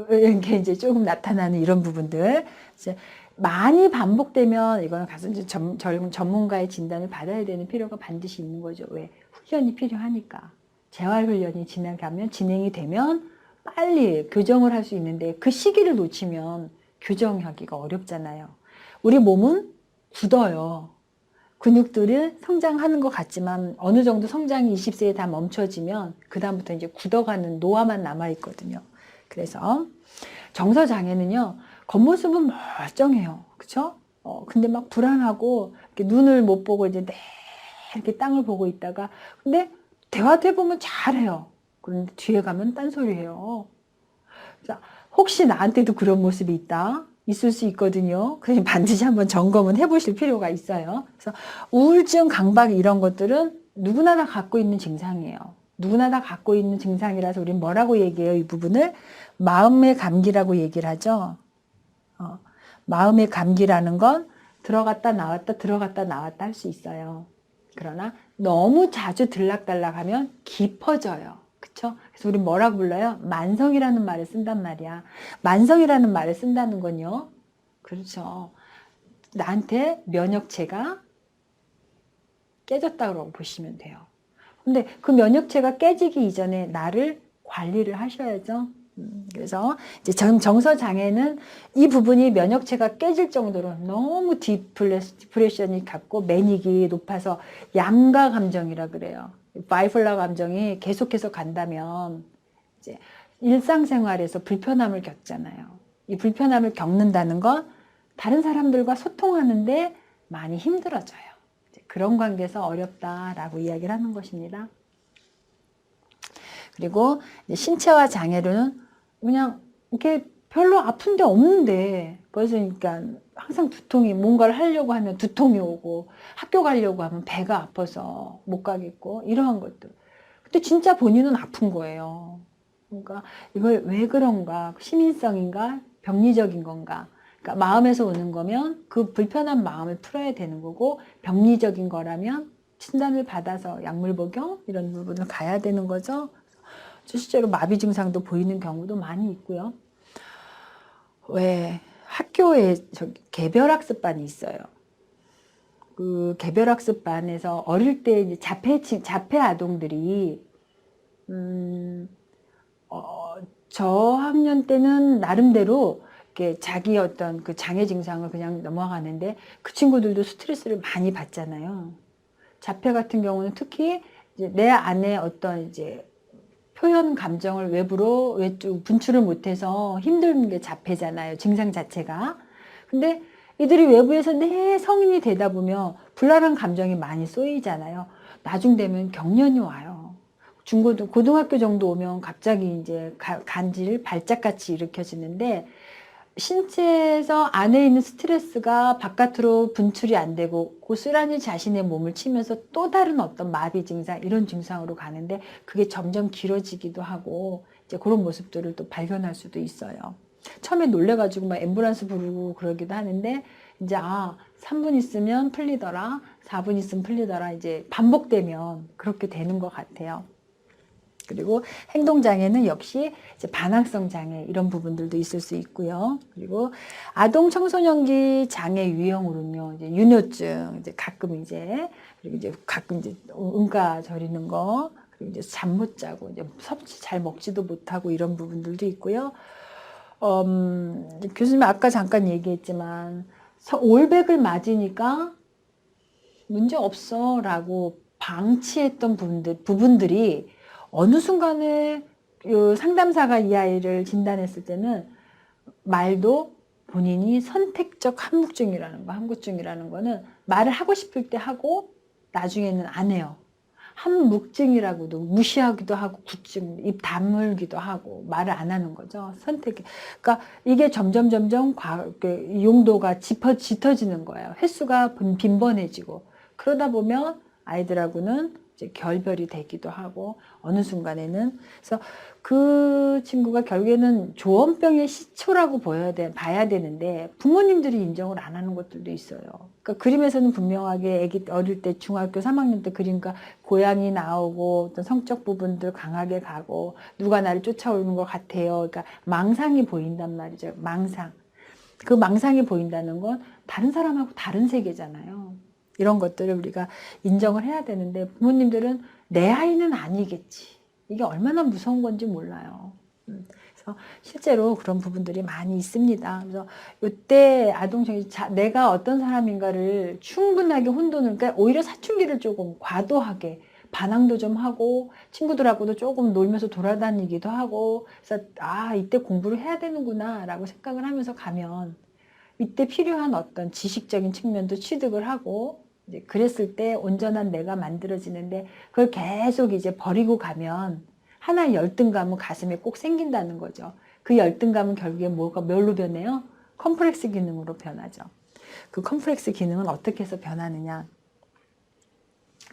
이렇게 이제 조금 나타나는 이런 부분들 이제 많이 반복되면 이거는 가서 이제 전문가의 진단을 받아야 되는 필요가 반드시 있는 거죠. 왜? 훈련이 필요하니까. 재활 훈련이 진행이 되면 빨리 교정을 할 수 있는데 그 시기를 놓치면 교정하기가 어렵잖아요. 우리 몸은 굳어요. 근육들은 성장하는 것 같지만 어느 정도 성장이 20세에 다 멈춰지면 그 다음부터 이제 굳어가는 노화만 남아있거든요. 그래서 정서장애는요, 겉모습은 멀쩡해요. 그쵸? 근데 막 불안하고 이렇게 눈을 못 보고 이제 이렇게 땅을 보고 있다가 근데 대화도 해보면 잘해요. 그런데 뒤에 가면 딴소리해요. 혹시 나한테도 그런 모습이 있을 수 있거든요. 그래서 반드시 한번 점검은 해보실 필요가 있어요. 그래서 우울증, 강박 이런 것들은 누구나 다 갖고 있는 증상이에요. 누구나 다 갖고 있는 증상이라서 우리는 뭐라고 얘기해요? 이 부분을 마음의 감기라고 얘기를 하죠. 마음의 감기라는 건 들어갔다 나왔다 들어갔다 나왔다 할 수 있어요. 그러나 너무 자주 들락달락하면 깊어져요. 그쵸? 그래서 우리 뭐라고 불러요? 만성이라는 말을 쓴단 말이야. 만성이라는 말을 쓴다는 건요. 그렇죠. 나한테 면역체가 깨졌다고 보시면 돼요. 근데 그 면역체가 깨지기 이전에 나를 관리를 하셔야죠. 그래서 이제 정서장애는 이 부분이 면역체가 깨질 정도로 너무 디프레션이 갖고 매닉이 높아서 양가 감정이라 그래요. 바이폴라 감정이 계속해서 간다면 이제 일상생활에서 불편함을 겪잖아요. 이 불편함을 겪는다는 건 다른 사람들과 소통하는데 많이 힘들어져요. 그런 관계에서 어렵다라고 이야기를 하는 것입니다. 그리고 신체화 장애로는 그냥 이렇게 별로 아픈 데 없는데 그래서 그러니까 항상 두통이 뭔가를 하려고 하면 두통이 오고 학교 가려고 하면 배가 아파서 못 가겠고 이러한 것들. 근데 진짜 본인은 아픈 거예요. 그러니까 이걸 왜 그런가? 시민성인가? 병리적인 건가? 그러니까 마음에서 오는 거면 그 불편한 마음을 풀어야 되는 거고 병리적인 거라면 진단을 받아서 약물 복용 이런 부분을 가야 되는 거죠. 실제로 마비 증상도 보이는 경우도 많이 있고요. 왜 학교에 개별학습반이 있어요. 그 개별학습반에서 어릴 때 이제 자폐 아동들이 저학년 때는 나름대로 이렇게 자기 어떤 그 장애 증상을 그냥 넘어가는데 그 친구들도 스트레스를 많이 받잖아요. 자폐 같은 경우는 특히 이제 내 안에 어떤 이제 표현 감정을 외부로 분출을 못해서 힘든 게 자폐잖아요. 증상 자체가. 근데 이들이 외부에서 내 성인이 되다 보면 불안한 감정이 많이 쏘이잖아요. 나중 되면 경련이 와요. 고등학교 정도 오면 갑자기 이제 간질, 발작같이 일으켜지는데 신체에서 안에 있는 스트레스가 바깥으로 분출이 안 되고 고스란히 자신의 몸을 치면서 또 다른 어떤 마비 증상, 이런 증상으로 가는데 그게 점점 길어지기도 하고 이제 그런 모습들을 또 발견할 수도 있어요. 처음에 놀래가지고 막 앰뷸런스 부르고 그러기도 하는데 이제 3분 있으면 풀리더라, 4분 있으면 풀리더라, 이제 반복되면 그렇게 되는 것 같아요. 그리고 행동장애는 역시 이제 반항성 장애 이런 부분들도 있을 수 있고요. 그리고 아동 청소년기 장애 유형으로는요, 이제 유뇨증, 이제 가끔 이제, 그리고 이제 가끔 이제 응가 저리는 거, 그리고 이제 잠 못 자고, 이제 섭취 잘 먹지도 못하고 이런 부분들도 있고요. 교수님 아까 잠깐 얘기했지만, 올백을 맞으니까 문제 없어 라고 방치했던 부분들이 어느 순간에 상담사가 이 아이를 진단했을 때는 말도 본인이 선택적 함구증이라는 거는 말을 하고 싶을 때 하고 나중에는 안 해요. 함묵증이라고도 무시하기도 하고 구증, 입 다물기도 하고 말을 안 하는 거죠. 그러니까 이게 점점 용도가 짙어지는 거예요. 횟수가 빈번해지고 그러다 보면 아이들하고는 이제 결별이 되기도 하고 어느 순간에는 그래서 그 친구가 결국에는 조현병의 시초라고 봐야 되는데 부모님들이 인정을 안 하는 것들도 있어요. 그러니까 그림에서는 분명하게 아기 어릴 때 중학교 3학년 때 그림과 고양이 나오고 어떤 성적 부분들 강하게 가고 누가 나를 쫓아오는 것 같아요. 그러니까 망상이 보인단 말이죠. 망상. 그 망상이 보인다는 건 다른 사람하고 다른 세계잖아요. 이런 것들을 우리가 인정을 해야 되는데 부모님들은 내 아이는 아니겠지. 이게 얼마나 무서운 건지 몰라요. 그래서 실제로 그런 부분들이 많이 있습니다. 그래서 이때 아동청이 내가 어떤 사람인가를 충분하게 혼돈을, 그러니까 오히려 사춘기를 조금 과도하게 반항도 좀 하고 친구들하고도 조금 놀면서 돌아다니기도 하고 그래서 이때 공부를 해야 되는구나 라고 생각을 하면서 가면 이때 필요한 어떤 지식적인 측면도 취득을 하고 이제 그랬을 때 온전한 내가 만들어지는데 그걸 계속 이제 버리고 가면 하나의 열등감은 가슴에 꼭 생긴다는 거죠. 그 열등감은 결국에 뭘로 변해요? 컴플렉스 기능으로 변하죠. 그 컴플렉스 기능은 어떻게 해서 변하느냐?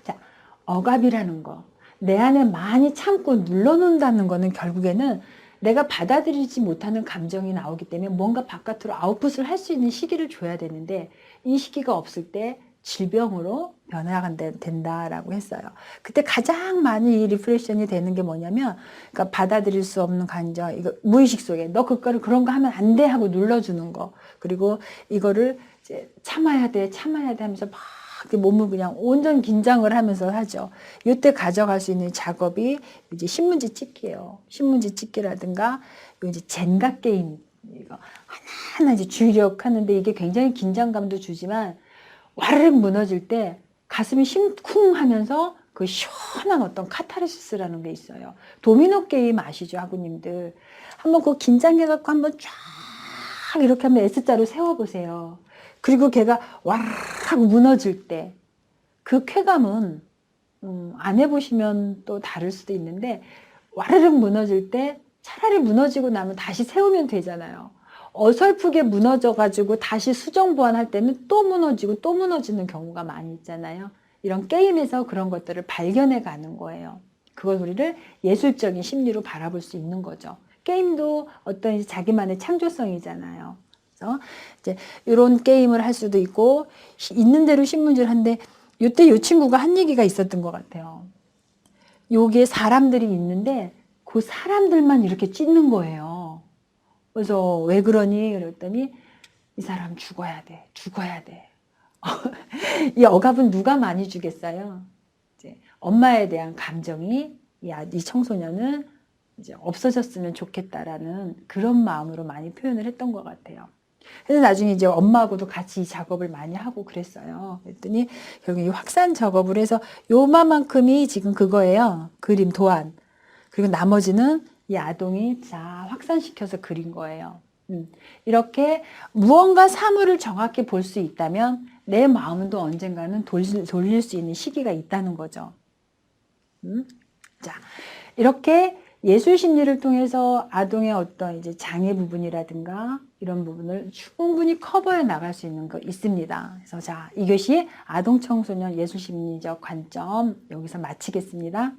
자, 억압이라는 거. 내 안에 많이 참고 눌러놓는다는 거는 결국에는 내가 받아들이지 못하는 감정이 나오기 때문에 뭔가 바깥으로 아웃풋을 할 수 있는 시기를 줘야 되는데 이 시기가 없을 때 질병으로 변화된다라고 했어요. 그때 가장 많이 리프레션이 되는 게 뭐냐면, 그러니까 받아들일 수 없는 감정, 이거 무의식 속에 너 그런 거 하면 안 돼 하고 눌러주는 거. 그리고 이거를 이제 참아야 돼 하면서 막 몸을 그냥 온전 긴장을 하면서 하죠. 이때 가져갈 수 있는 작업이 이제 신문지 찍기예요. 신문지 찍기라든가 이제 젠가 게임 이거 하나하나 이제 주력하는데 이게 굉장히 긴장감도 주지만 와르르 무너질 때 가슴이 심쿵하면서 그 시원한 어떤 카타르시스라는 게 있어요. 도미노 게임 아시죠, 하구님들? 한번 그 긴장해갖고 한번 쫙 이렇게 한번 S자로 세워보세요. 그리고 걔가 와르르 하고 무너질 때 그 쾌감은 안 해보시면 또 다를 수도 있는데 와르르 무너질 때 차라리 무너지고 나면 다시 세우면 되잖아요. 어설프게 무너져가지고 다시 수정 보완할 때는 또 무너지고 또 무너지는 경우가 많이 있잖아요. 이런 게임에서 그런 것들을 발견해 가는 거예요. 그걸 우리를 예술적인 심리로 바라볼 수 있는 거죠. 게임도 어떤 자기만의 창조성이잖아요. 그래서 이제 이런 게임을 할 수도 있고 있는 대로 신문지를 한데 이때 이 친구가 한 얘기가 있었던 것 같아요. 여기에 사람들이 있는데 그 사람들만 이렇게 찢는 거예요. 그래서 왜 그러니? 그랬더니 이 사람 죽어야 돼. 죽어야 돼. 이 억압은 누가 많이 주겠어요? 이제 엄마에 대한 감정이 이 청소년은 이제 없어졌으면 좋겠다라는 그런 마음으로 많이 표현을 했던 것 같아요. 그래서 나중에 이제 엄마하고도 같이 이 작업을 많이 하고 그랬어요. 그랬더니 결국 이 확산 작업을 해서 요만큼이 지금 그거예요. 그림 도안. 그리고 나머지는 이 아동이 다 확산시켜서 그린 거예요. 이렇게 무언가 사물을 정확히 볼 수 있다면 내 마음도 언젠가는 돌릴 수 있는 시기가 있다는 거죠. 자, 이렇게 예술 심리를 통해서 아동의 어떤 이제 장애 부분이라든가 이런 부분을 충분히 커버해 나갈 수 있는 거 있습니다. 그래서 자, 이것이 아동 청소년 예술 심리적 관점 여기서 마치겠습니다.